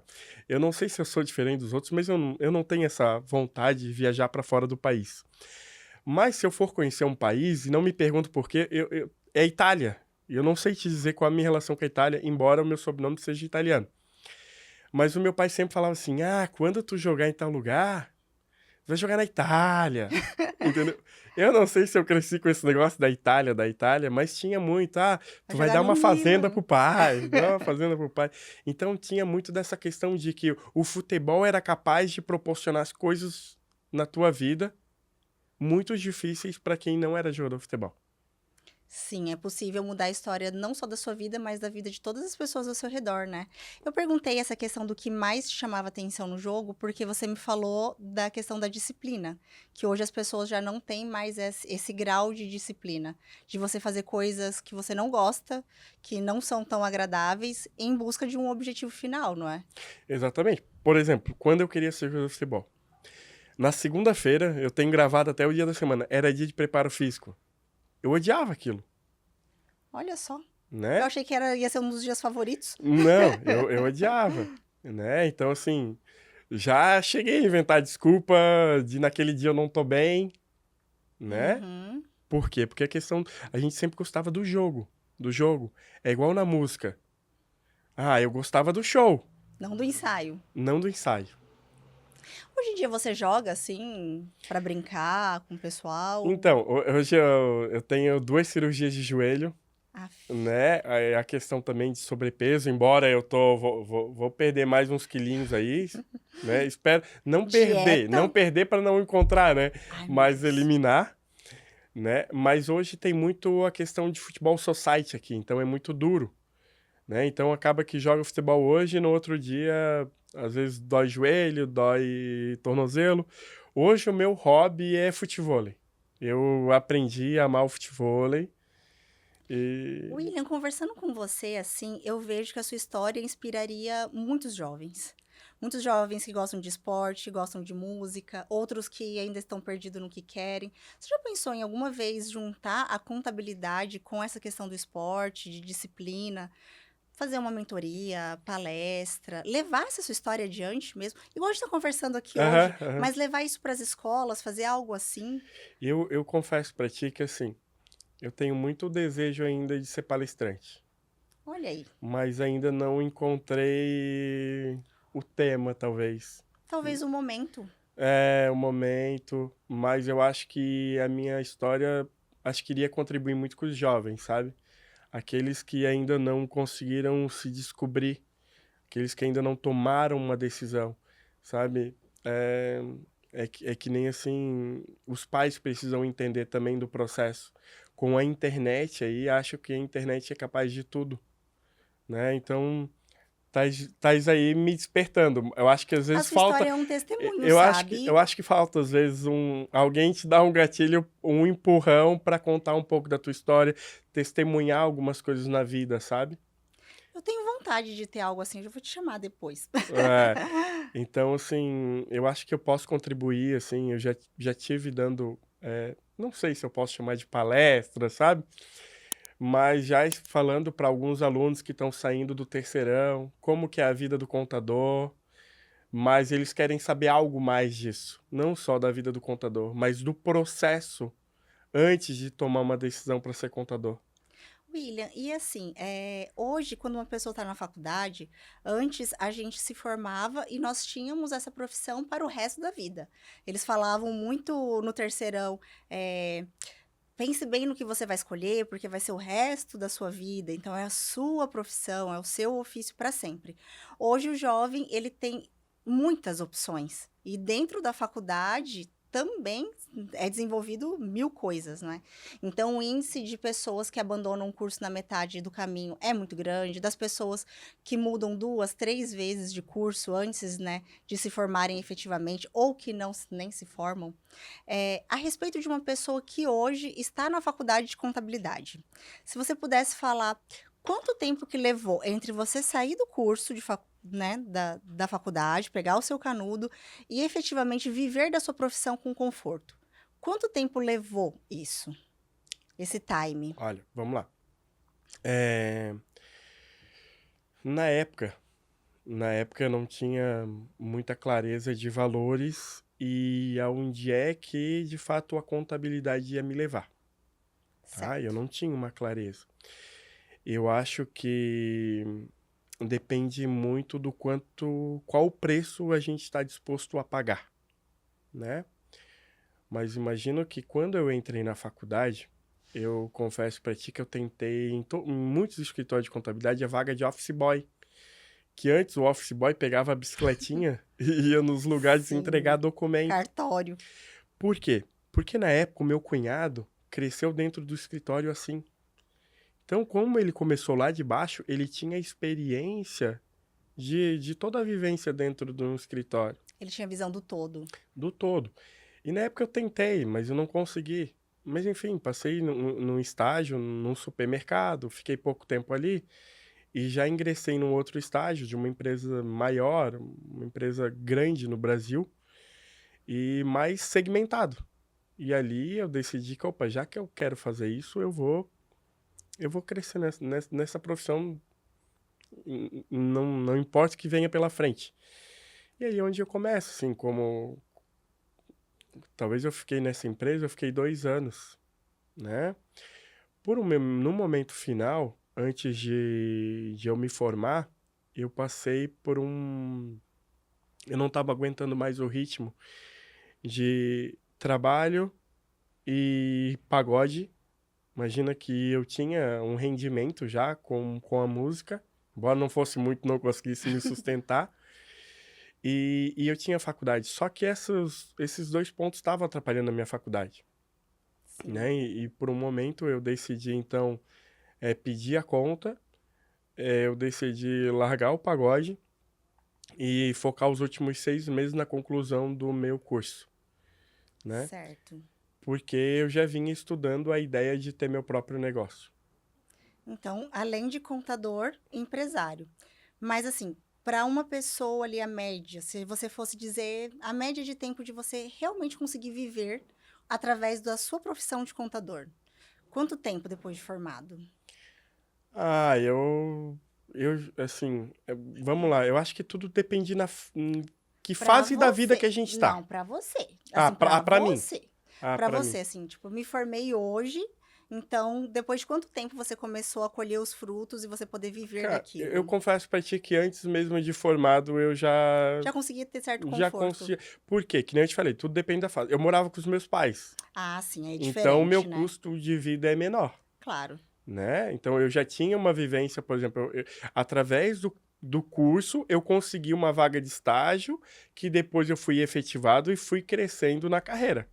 eu não sei se eu sou diferente dos outros, mas eu não tenho essa vontade de viajar pra fora do país. Mas se eu for conhecer um país, e não me pergunto por quê, é Itália. E eu não sei te dizer qual a minha relação com a Itália, embora o meu sobrenome seja italiano. Mas o meu pai sempre falava assim: ah, quando tu jogar em tal lugar, vai jogar na Itália. Entendeu? Eu não sei se eu cresci com esse negócio da Itália, mas tinha muito. Ah, Vai tu vai jogar dar no uma fazenda Milan. pro pai, dá uma fazenda pro pai. Então tinha muito dessa questão de que o futebol era capaz de proporcionar as coisas na tua vida muito difíceis para quem não era jogador de futebol. Sim, é possível mudar a história não só da sua vida, mas da vida de todas as pessoas ao seu redor, né? Eu perguntei essa questão do que mais te chamava atenção no jogo, porque você me falou da questão da disciplina, que hoje as pessoas já não têm mais esse grau de disciplina, de você fazer coisas que você não gosta, que não são tão agradáveis, em busca de um objetivo final, não é? Exatamente. Por exemplo, quando eu queria ser jogador de futebol, na segunda-feira, eu tenho gravado até o dia da semana, era dia de preparo físico. Eu odiava aquilo, Olha só. Eu né? achei que ia ser um dos dias favoritos. Não, eu odiava, né? Então, assim, já cheguei a inventar desculpa de naquele dia eu não tô bem, né? Uhum. Por quê? Porque a gente sempre gostava do jogo. É igual na música. Ah, eu gostava do show, Não do ensaio. não do ensaio. Hoje em dia você joga assim pra brincar com o pessoal? Então, hoje eu tenho 2 cirurgias de joelho, Aff. né? A questão também de sobrepeso, embora vou perder mais uns quilinhos aí, né? Espero não Dieta? perder para não encontrar, né? Ai, meu Mas Deus. eliminar, né? Mas hoje tem muito a questão de futebol society aqui, então é muito duro, né? Então acaba que joga futebol hoje, no outro dia, às vezes dói joelho, dói tornozelo. Hoje o meu hobby é futevôlei. Eu aprendi a amar o futevôlei e William, conversando com você, assim, eu vejo que a sua história inspiraria muitos jovens. Muitos jovens que gostam de esporte, gostam de música, outros que ainda estão perdidos no que querem. Você já pensou em alguma vez juntar a contabilidade com essa questão do esporte, de disciplina? Fazer uma mentoria, palestra, levar essa sua história adiante mesmo. Igual a gente está conversando aqui hoje, aham, aham. mas levar isso para as escolas, fazer algo assim. Eu confesso pra ti que, assim, eu tenho muito desejo ainda de ser palestrante, Olha aí, mas ainda não encontrei o tema, talvez. talvez o momento. É, o momento, mas eu acho que a minha história, acho que iria contribuir muito com os jovens, sabe? Aqueles que ainda não conseguiram se descobrir aqueles que ainda não tomaram uma decisão, sabe? É que nem assim, os pais precisam entender também do processo. Com a internet aí, acho que a internet é capaz de tudo, né? Então, tais aí me despertando. Eu acho que às A vezes sua falta. história é um testemunho, Eu sabe? acho que falta, às vezes, alguém te dar um gatilho, um empurrão para contar um pouco da tua história, testemunhar algumas coisas na vida, sabe? Eu tenho vontade de ter algo assim, eu já vou te chamar depois. É, então, assim, eu acho que eu posso contribuir, assim, já tive dando, não sei se eu posso chamar de palestra, sabe? Mas já falando para alguns alunos que estão saindo do terceirão, como que é a vida do contador, mas eles querem saber algo mais disso, não só da vida do contador, mas do processo antes de tomar uma decisão para ser contador. William, e assim, hoje, quando uma pessoa está na faculdade, antes a gente se formava e nós tínhamos essa profissão para o resto da vida. Eles falavam muito no terceirão, pense bem no que você vai escolher, porque vai ser o resto da sua vida. Então, é a sua profissão, é o seu ofício para sempre. Hoje, o jovem, ele tem muitas opções. E dentro da faculdade também é desenvolvido mil coisas, né? Então, o índice de pessoas que abandonam um curso na metade do caminho é muito grande, das pessoas que mudam 2, 3 vezes de curso antes, né, de se formarem efetivamente, ou que não nem se formam. A respeito de uma pessoa que hoje está na faculdade de contabilidade. Se você pudesse falar quanto tempo que levou entre você sair do curso de né, da faculdade, pegar o seu canudo e efetivamente viver da sua profissão com conforto. Quanto tempo levou isso? Esse time? Olha, vamos lá. É, Na época, na época eu não tinha muita clareza de valores e aonde é que, de fato, a contabilidade ia me levar, tá? Eu Certo. não tinha uma clareza. Eu acho que depende muito do qual o preço a gente está disposto a pagar, né? Mas imagino que quando eu entrei na faculdade, eu confesso para ti que eu tentei em muitos escritórios de contabilidade a vaga de office boy, que antes o office boy pegava a bicicletinha e ia nos lugares entregar Sim. documento. Cartório. Por quê? Porque na época o meu cunhado cresceu dentro do escritório assim. Então, como ele começou lá de baixo, ele tinha experiência de toda a vivência dentro de um escritório, Ele tinha visão do todo. do todo. E na época eu tentei, mas eu não consegui. Mas enfim, passei num estágio, num supermercado, fiquei pouco tempo ali e já ingressei num outro estágio de uma empresa maior, uma empresa grande no Brasil e mais segmentado. E ali eu decidi que, opa, já que eu quero fazer isso, eu vou crescer nessa profissão, não importa o que venha pela frente. E aí é onde eu começo, assim, como talvez eu fiquei nessa empresa, eu fiquei 2 anos, né? No momento final, antes de eu me formar, eu passei por eu não estava aguentando mais o ritmo de trabalho e pagode. Imagina que eu tinha um rendimento já com a música, embora não fosse muito, não conseguisse me sustentar. E eu tinha faculdade. Só que esses 2 pontos estavam atrapalhando a minha faculdade, Sim. né? E por um momento eu decidi, então, pedir a conta, eu decidi largar o pagode e focar os últimos 6 meses na conclusão do meu curso, né? Certo. Porque eu já vinha estudando a ideia de ter meu próprio negócio. Então, além de contador, empresário. Mas assim, para uma pessoa ali, a média, se você fosse dizer a média de tempo de você realmente conseguir viver através da sua profissão de contador, quanto tempo depois de formado? Ah, assim, vamos lá, eu acho que tudo depende que Para fase da vida que você. a gente está. Não, para você. Ah, Assim, para pra mim. você. Ah, Para pra você, mim. assim, tipo, me formei hoje, então, depois de quanto tempo você começou a colher os frutos e você poder viver Cara, eu daquilo? confesso pra ti que antes mesmo de formado eu Já conseguia ter certo já conforto. conseguia. Por quê? Que nem eu te falei, tudo depende da fase. Eu morava com os meus pais, Ah, sim, é então o meu diferente, né? custo de vida é menor, Claro. né? Então eu já tinha uma vivência, por exemplo, através do curso, eu consegui uma vaga de estágio, que depois eu fui efetivado e fui crescendo na carreira.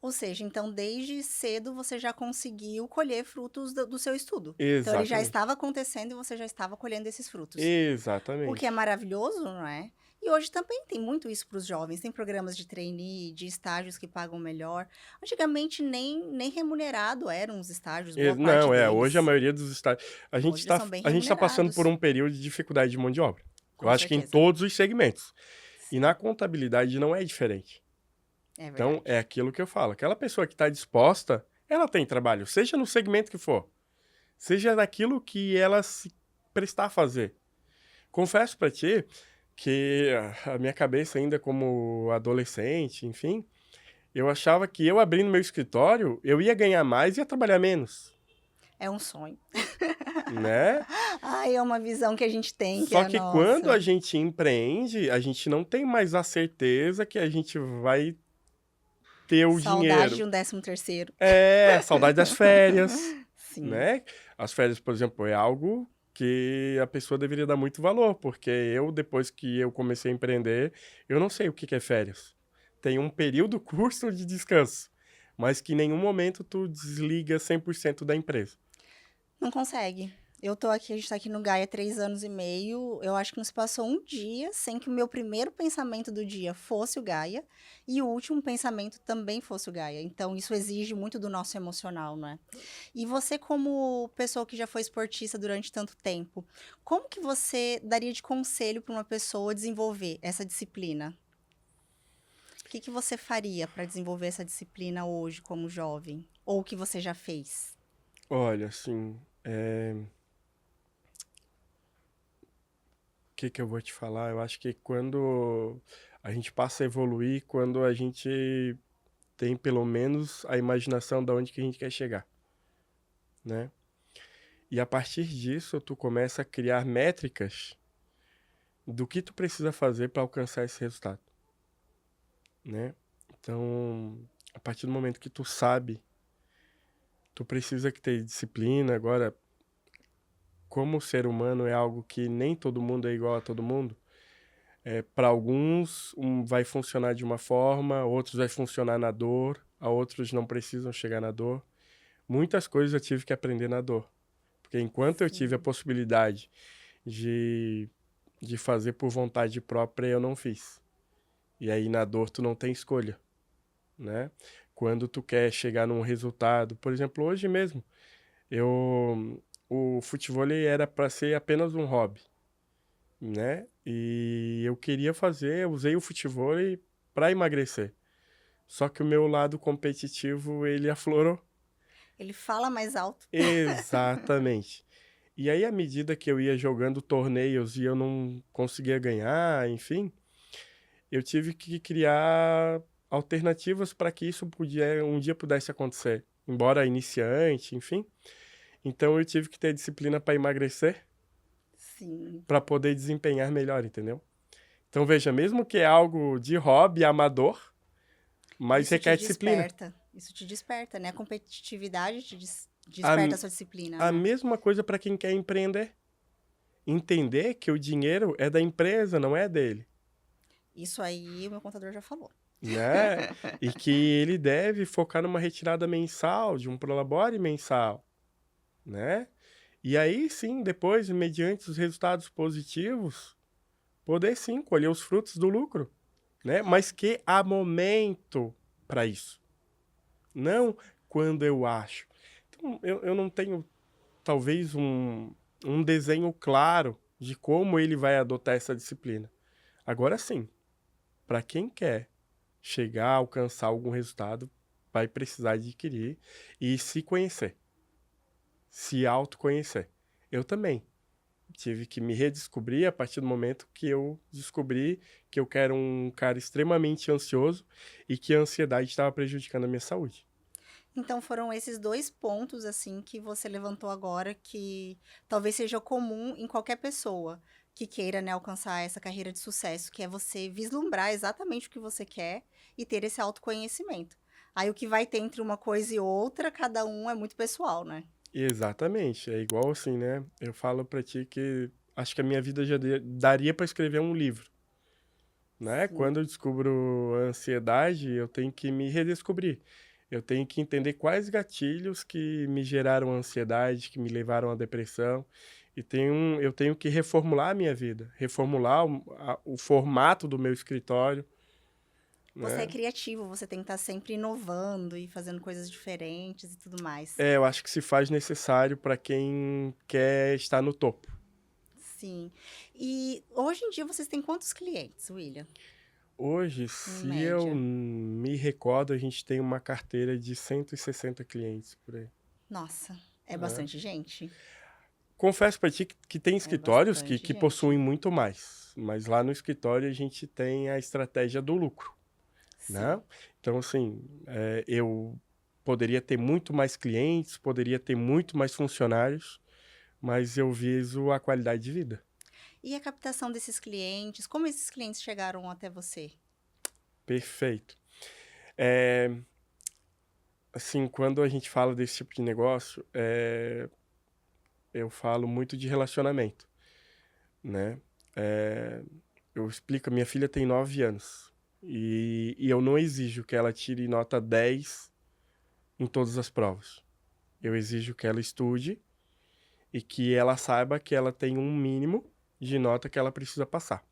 Ou seja, então desde cedo você já conseguiu colher frutos do seu estudo. Então ele já Exatamente. estava acontecendo e você já estava colhendo esses frutos. O que é Exatamente. maravilhoso, não é? E hoje também tem muito isso para os jovens. Tem programas de trainee, de estágios que pagam melhor. Antigamente nem remunerado eram os estágios, boa parte Não, hoje a deles. maioria dos estágios. Hoje eles são bem A gente tá passando por remunerados, um período de dificuldade de mão de obra. Eu com acho que em certeza. todos os segmentos. E na Sim, contabilidade não é diferente. é Então, é verdade. aquilo que eu falo. Aquela pessoa que está disposta, ela tem trabalho, seja no segmento que for, seja naquilo que ela se prestar a fazer. Confesso para ti que a minha cabeça ainda como adolescente, enfim, eu achava que eu abrindo meu escritório, eu ia ganhar mais e ia trabalhar menos, É um sonho. né? Ai, é uma visão que a gente tem que Só é que quando a nossa. gente empreende, a gente não tem mais a certeza que a gente vai ter o Saudade de dinheiro. um 13º. É, saudade das férias, Sim. né? As férias, por exemplo, é algo que a pessoa deveria dar muito valor, porque eu, depois que eu comecei a empreender, eu não sei o que que é férias. Tem um período curto de descanso, mas que em nenhum momento tu desliga 100% da empresa. Não consegue. Eu tô aqui, a gente tá aqui no Gaia há 3 anos e meio. Eu acho que não se passou um dia sem que o meu primeiro pensamento do dia fosse o Gaia e o último pensamento também fosse o Gaia. Então, isso exige muito do nosso emocional, não é? E você, como pessoa que já foi esportista durante tanto tempo, como que você daria de conselho para uma pessoa desenvolver essa disciplina? O que que você faria para desenvolver essa disciplina hoje, como jovem? Ou o que você já fez? Olha, assim, o que que eu vou te falar? Eu acho que quando a gente passa a evoluir, quando a gente tem pelo menos a imaginação de onde que a gente quer chegar, né? E a partir disso, tu começa a criar métricas do que tu precisa fazer para alcançar esse resultado, né? Então, a partir do momento que tu sabe, tu precisa que ter disciplina. Agora, como o ser humano é algo que nem todo mundo é igual a todo mundo, para alguns vai funcionar de uma forma, outros vai funcionar na dor, a outros não precisam chegar na dor. Muitas coisas eu tive que aprender na dor, porque enquanto eu tive a Sim. possibilidade de, de fazer por vontade própria, eu não fiz. E aí na dor tu não tem escolha, né? Quando tu quer chegar num resultado, por exemplo, hoje mesmo, o futevôlei era para ser apenas um hobby, né? E eu queria fazer, eu usei o futevôlei para emagrecer. Só que o meu lado competitivo, ele aflorou. Ele fala mais alto. Exatamente. E aí, à medida que eu ia jogando torneios e eu não conseguia ganhar, enfim, eu tive que criar alternativas para que isso um dia pudesse acontecer, embora iniciante, enfim. Então eu tive que ter disciplina para emagrecer, Sim. para poder desempenhar melhor, entendeu? Então veja, mesmo que é algo de hobby amador, mas Isso te requer disciplina. desperta. Isso te desperta, né? A competitividade te A, desperta a sua disciplina, a né? mesma coisa para quem quer empreender. Entender que o dinheiro é da empresa, não é dele, Isso aí o meu contador já falou. né? E que ele deve focar numa retirada mensal, de um prolabore mensal, né? E aí sim, depois, mediante os resultados positivos, poder sim colher os frutos do lucro, né? Mas que há momento para isso, não quando eu acho. Então, eu não tenho, talvez, um desenho claro de como ele vai adotar essa disciplina. Agora sim, para quem quer chegar a alcançar algum resultado, vai precisar adquirir e se conhecer, se autoconhecer. Eu também tive que me redescobrir a partir do momento que eu descobri que eu quero um cara extremamente ansioso e que a ansiedade estava prejudicando a minha saúde. Então foram esses dois pontos assim que você levantou agora que talvez seja comum em qualquer pessoa que queira, né, alcançar essa carreira de sucesso, que é você vislumbrar exatamente o que você quer e ter esse autoconhecimento. Aí o que vai ter entre uma coisa e outra, cada um é muito pessoal, né? Exatamente, é igual assim, né? Eu falo pra ti que acho que a minha vida já daria para escrever um livro, né? Sim. Quando eu descubro a ansiedade, eu tenho que me redescobrir. Eu tenho que entender quais gatilhos que me geraram ansiedade, que me levaram à depressão. Eu tenho que reformular a minha vida, reformular o formato do meu escritório, Você é né? criativo, você tem que estar sempre inovando e fazendo coisas diferentes e tudo mais. Eu acho que se faz necessário para quem quer estar no topo. Sim. E hoje em dia vocês têm quantos clientes, William? Hoje, Em se eu média? me recordo, a gente tem uma carteira de 160 clientes por aí. Nossa, é Né? bastante gente. Confesso para ti que tem É escritórios bastante que possuem gente. muito mais, mas lá no escritório a gente tem a estratégia do lucro, Sim. né? Então, assim, eu poderia ter muito mais clientes, poderia ter muito mais funcionários, mas eu viso a qualidade de vida. E a captação desses clientes, como esses clientes chegaram até você? Perfeito. É, assim, quando a gente fala desse tipo de negócio, eu falo muito de relacionamento, né? É, eu explico, minha filha tem 9 anos e eu não exijo que ela tire nota 10 em todas as provas. Eu exijo que ela estude e que ela saiba que ela tem um mínimo de nota que ela precisa passar.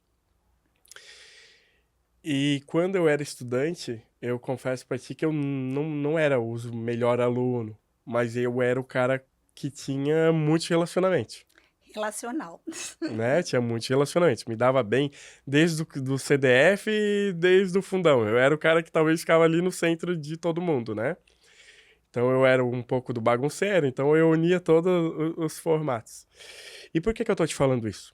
E quando eu era estudante, eu confesso para ti que eu não era o melhor aluno, mas eu era o cara que tinha muitos relacionamentos. Relacional. Né? Tinha muitos relacionamentos. Me dava bem desde do CDF e desde o fundão. Eu era o cara que talvez ficava ali no centro de todo mundo, né? Então eu era um pouco do bagunceiro, então eu unia todos os formatos. E por que eu tô te falando isso?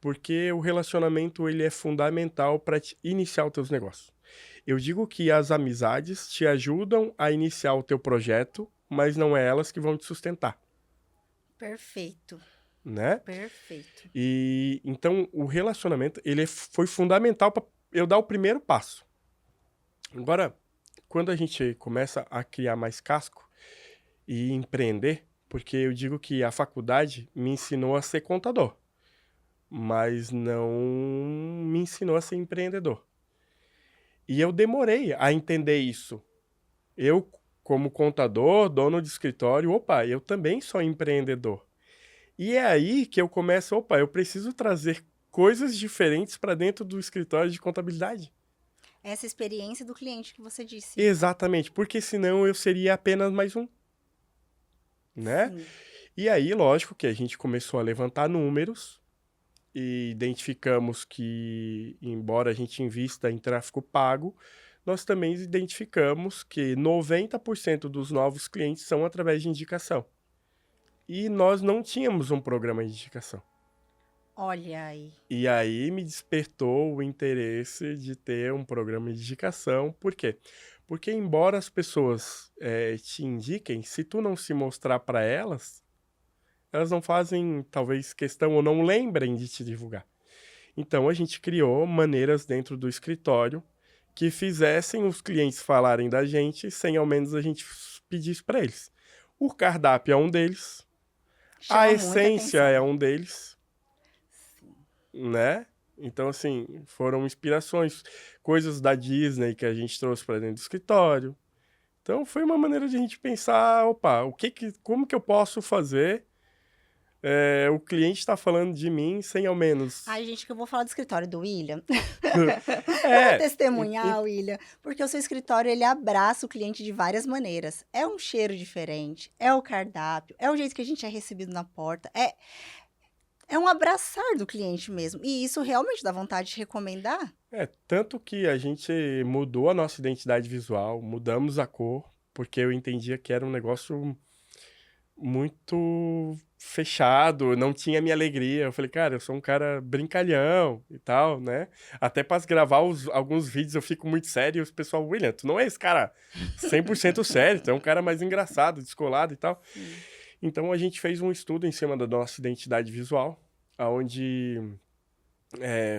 Porque o relacionamento ele é fundamental para iniciar os teus negócios. Eu digo que as amizades te ajudam a iniciar o teu projeto, mas não é elas que vão te sustentar, Perfeito, né? perfeito. E então o relacionamento ele foi fundamental para eu dar o primeiro passo. Agora, quando a gente começa a criar mais casco e empreender, porque eu digo que a faculdade me ensinou a ser contador, mas não me ensinou a ser empreendedor. E eu demorei a entender isso. Eu, como contador, dono de escritório, opa, eu também sou empreendedor. E é aí que eu começo, opa, eu preciso trazer coisas diferentes para dentro do escritório de contabilidade. Essa experiência do cliente que você disse. Exatamente, porque senão eu seria apenas mais um, né? Sim. E aí, lógico que a gente começou a levantar números e identificamos que, embora a gente invista em tráfego pago, nós também identificamos que 90% dos novos clientes são através de indicação. E nós não tínhamos um programa de indicação. Olha aí. E aí me despertou o interesse de ter um programa de indicação. Por quê? Porque embora as pessoas te indiquem, se tu não se mostrar para elas, elas não fazem talvez questão ou não lembrem de te divulgar. Então a gente criou maneiras dentro do escritório que fizessem os clientes falarem da gente sem ao menos a gente pedir isso para eles. O cardápio é um deles, a Chama muita essência é atenção. um deles, Sim. né? Então, assim, foram inspirações, coisas da Disney que a gente trouxe para dentro do escritório. Então, foi uma maneira de a gente pensar, opa, como que eu posso fazer o cliente está falando de mim sem ao menos... Ai, gente, que eu vou falar do escritório do William. Eu vou É, testemunhar, William, porque o seu escritório ele abraça o cliente de várias maneiras. É um cheiro diferente, é o cardápio, é o jeito que a gente é recebido na porta, é um abraçar do cliente mesmo. E isso realmente dá vontade de recomendar. tanto que a gente mudou a nossa identidade visual, mudamos a cor, porque eu entendia que era um negócio muito fechado, não tinha minha alegria. Eu falei, cara, eu sou um cara brincalhão e tal, né? Até para gravar alguns vídeos eu fico muito sério e o pessoal, William, tu não é esse cara 100% sério, tu é um cara mais engraçado, descolado e tal. Sim. Então a gente fez um estudo em cima da nossa identidade visual, onde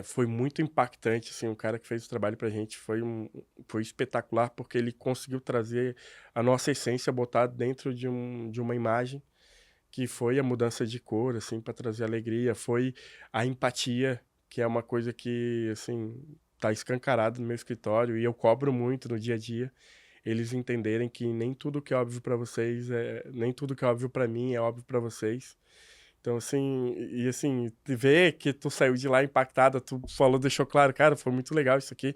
foi muito impactante, assim, o cara que fez o trabalho pra gente foi espetacular, porque ele conseguiu trazer a nossa essência, botar dentro de uma imagem que foi a mudança de cor, assim, para trazer alegria, foi a empatia, que é uma coisa que, assim, tá escancarado no meu escritório e eu cobro muito no dia a dia, eles entenderem que nem tudo que é óbvio para vocês nem tudo que é óbvio para mim é óbvio para vocês. Então, assim, e assim, ver que tu saiu de lá impactada, tu falou, deixou claro, cara, foi muito legal isso aqui.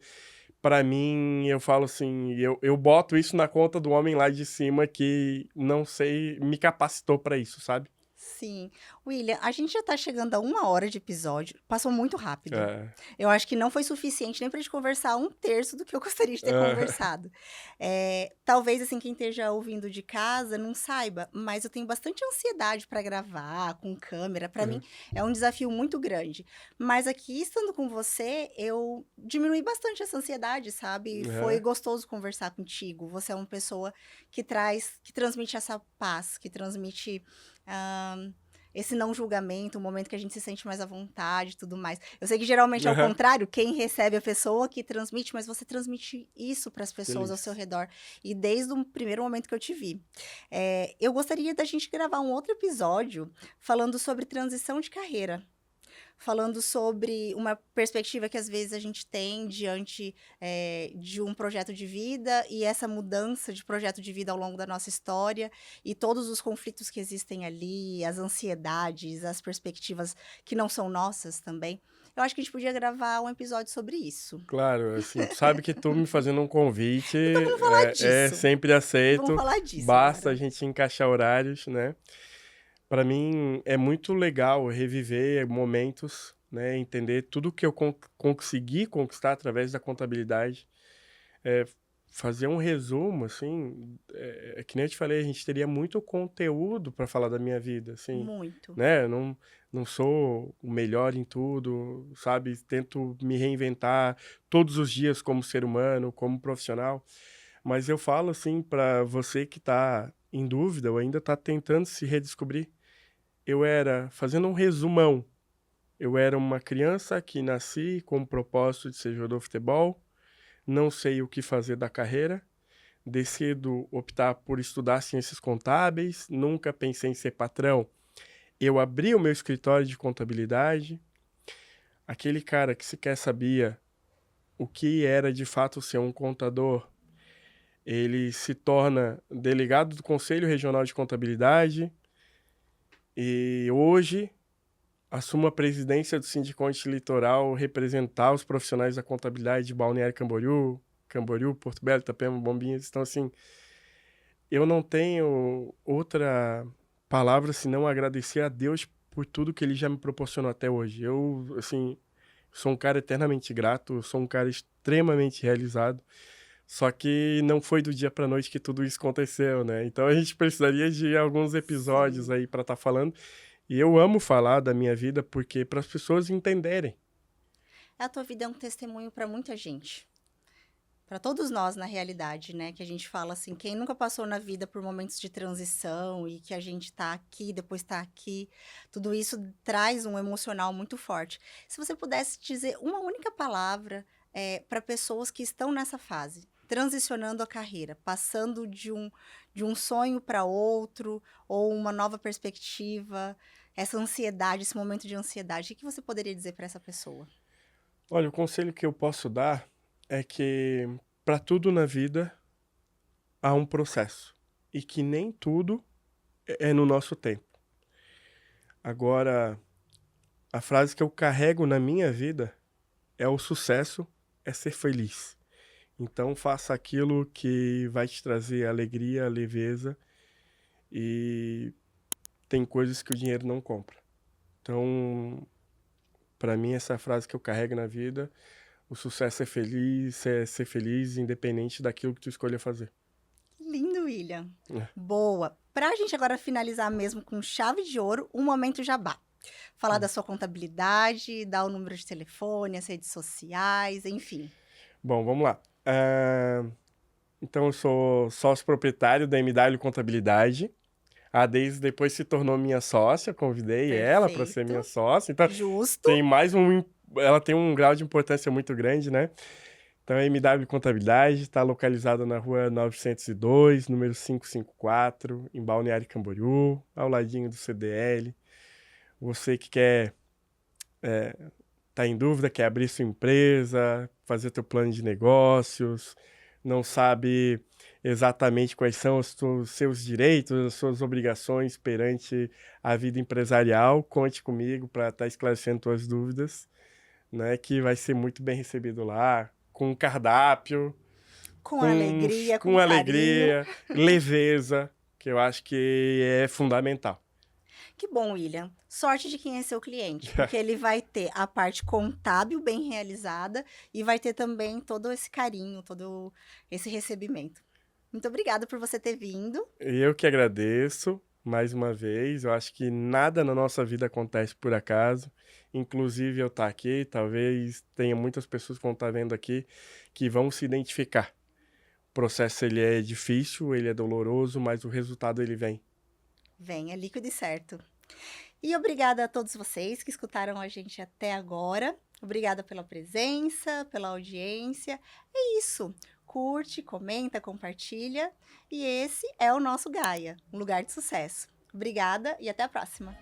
Pra mim, eu falo assim, eu boto isso na conta do homem lá de cima que, não sei, me capacitou pra isso, sabe? Sim. William, a gente já tá chegando a 1 hora de episódio. Passou muito rápido. É, Eu acho que não foi suficiente nem pra gente conversar 1/3 do que eu gostaria de ter conversado. Talvez, assim, quem esteja ouvindo de casa não saiba, mas eu tenho bastante ansiedade pra gravar com câmera. Pra mim, é um desafio muito grande. Mas aqui, estando com você, eu diminui bastante essa ansiedade, sabe? Foi é, gostoso conversar contigo. Você é uma pessoa que transmite essa paz, que transmite ah, esse não julgamento, um momento que a gente se sente mais à vontade e tudo mais. Eu sei que geralmente é o aham, contrário, quem recebe a pessoa que transmite, mas você transmite isso para as pessoas ao seu feliz. redor. E desde o primeiro momento que eu te vi. Eu gostaria da gente gravar um outro episódio falando sobre transição de carreira. Falando sobre uma perspectiva que às vezes a gente tem diante de um projeto de vida e essa mudança de projeto de vida ao longo da nossa história e todos os conflitos que existem ali, as ansiedades, as perspectivas que não são nossas também. Eu acho que a gente podia gravar um episódio sobre isso. Claro, assim, tu sabe que tu me fazendo um convite Então vamos falar é disso. sempre Vamos aceito, falar disso basta a agora. gente encaixar horários, né? Pra mim é muito legal reviver momentos, né? Entender tudo que eu consegui conquistar através da contabilidade. É, fazer um resumo, assim, é que nem eu te falei, a gente teria muito conteúdo para falar da minha vida, assim, Muito. né? Eu não sou o melhor em tudo, sabe? Tento me reinventar todos os dias como ser humano, como profissional, mas eu falo, assim, para você que está em dúvida ou ainda está tentando se redescobrir, fazendo um resumão, eu era uma criança que nasci com o propósito de ser jogador de futebol, não sei o que fazer da carreira, decido optar por estudar ciências contábeis, nunca pensei em ser patrão. Eu abri o meu escritório de contabilidade, aquele cara que sequer sabia o que era de fato ser um contador, ele se torna delegado do Conselho Regional de Contabilidade e hoje assumo a presidência do Sindicato Litoral, representar os profissionais da contabilidade de Balneário Camboriú, Porto Belo, Itapema, Bombinhas. Então, assim, eu não tenho outra palavra senão agradecer a Deus por tudo que ele já me proporcionou até hoje. Eu, assim, sou um cara eternamente grato, sou um cara extremamente realizado, só que não foi do dia para noite que tudo isso aconteceu, né? Então a gente precisaria de alguns episódios Sim. aí para estar falando. E eu amo falar da minha vida porque para as pessoas entenderem. A tua vida é um testemunho para muita gente. Para todos nós, na realidade, né? Que a gente fala assim, quem nunca passou na vida por momentos de transição e que a gente tá aqui, depois tá aqui, tudo isso traz um emocional muito forte. Se você pudesse dizer uma única palavra para pessoas que estão nessa fase, transicionando a carreira, passando de um sonho para outro, ou uma nova perspectiva, essa ansiedade, esse momento de ansiedade, o que você poderia dizer para essa pessoa? Olha, o conselho que eu posso dar é que para tudo na vida há um processo e que nem tudo é no nosso tempo. Agora, a frase que eu carrego na minha vida é: o sucesso é ser feliz. Então faça aquilo que vai te trazer alegria, leveza, e tem coisas que o dinheiro não compra. Então, para mim, essa é a frase que eu carrego na vida. O sucesso é ser feliz independente daquilo que tu escolha fazer. Lindo, William. É. Boa. Pra gente agora finalizar mesmo com chave de ouro, um momento jabá. Falar da Hum. sua contabilidade, dar o número de telefone, as redes sociais, enfim. Bom, vamos lá. Então, eu sou sócio proprietário da MW Contabilidade. A Deise depois se tornou minha sócia, convidei ela para ser minha Perfeito. sócia. Então, Justo. tem mais um. Ela tem um grau de importância muito grande, né? Então, a MW Contabilidade está localizada na rua 902, número 554, em Balneário Camboriú, ao ladinho do CDL. Você que quer tá em dúvida, quer abrir sua empresa, fazer teu plano de negócios, não sabe exatamente quais são os seus direitos, as suas obrigações perante a vida empresarial, conte comigo para estar esclarecendo tuas dúvidas, né, que vai ser muito bem recebido lá, com um cardápio, Com alegria, com com carinho. alegria, leveza, que eu acho que é fundamental. Que bom, William. Sorte de quem é seu cliente, porque ele vai ter a parte contábil bem realizada e vai ter também todo esse carinho, todo esse recebimento. Muito obrigada por você ter vindo. Eu que agradeço mais uma vez. Eu acho que nada na nossa vida acontece por acaso. Inclusive eu estar aqui, talvez tenha muitas pessoas que vão estar vendo aqui que vão se identificar. O processo ele é difícil, ele é doloroso, mas o resultado ele vem. Venha, líquido e certo. E obrigada a todos vocês que escutaram a gente até agora. Obrigada pela presença, pela audiência. É isso. Curte, comenta, compartilha. E esse é o nosso Gaia, um lugar de sucesso. Obrigada e até a próxima.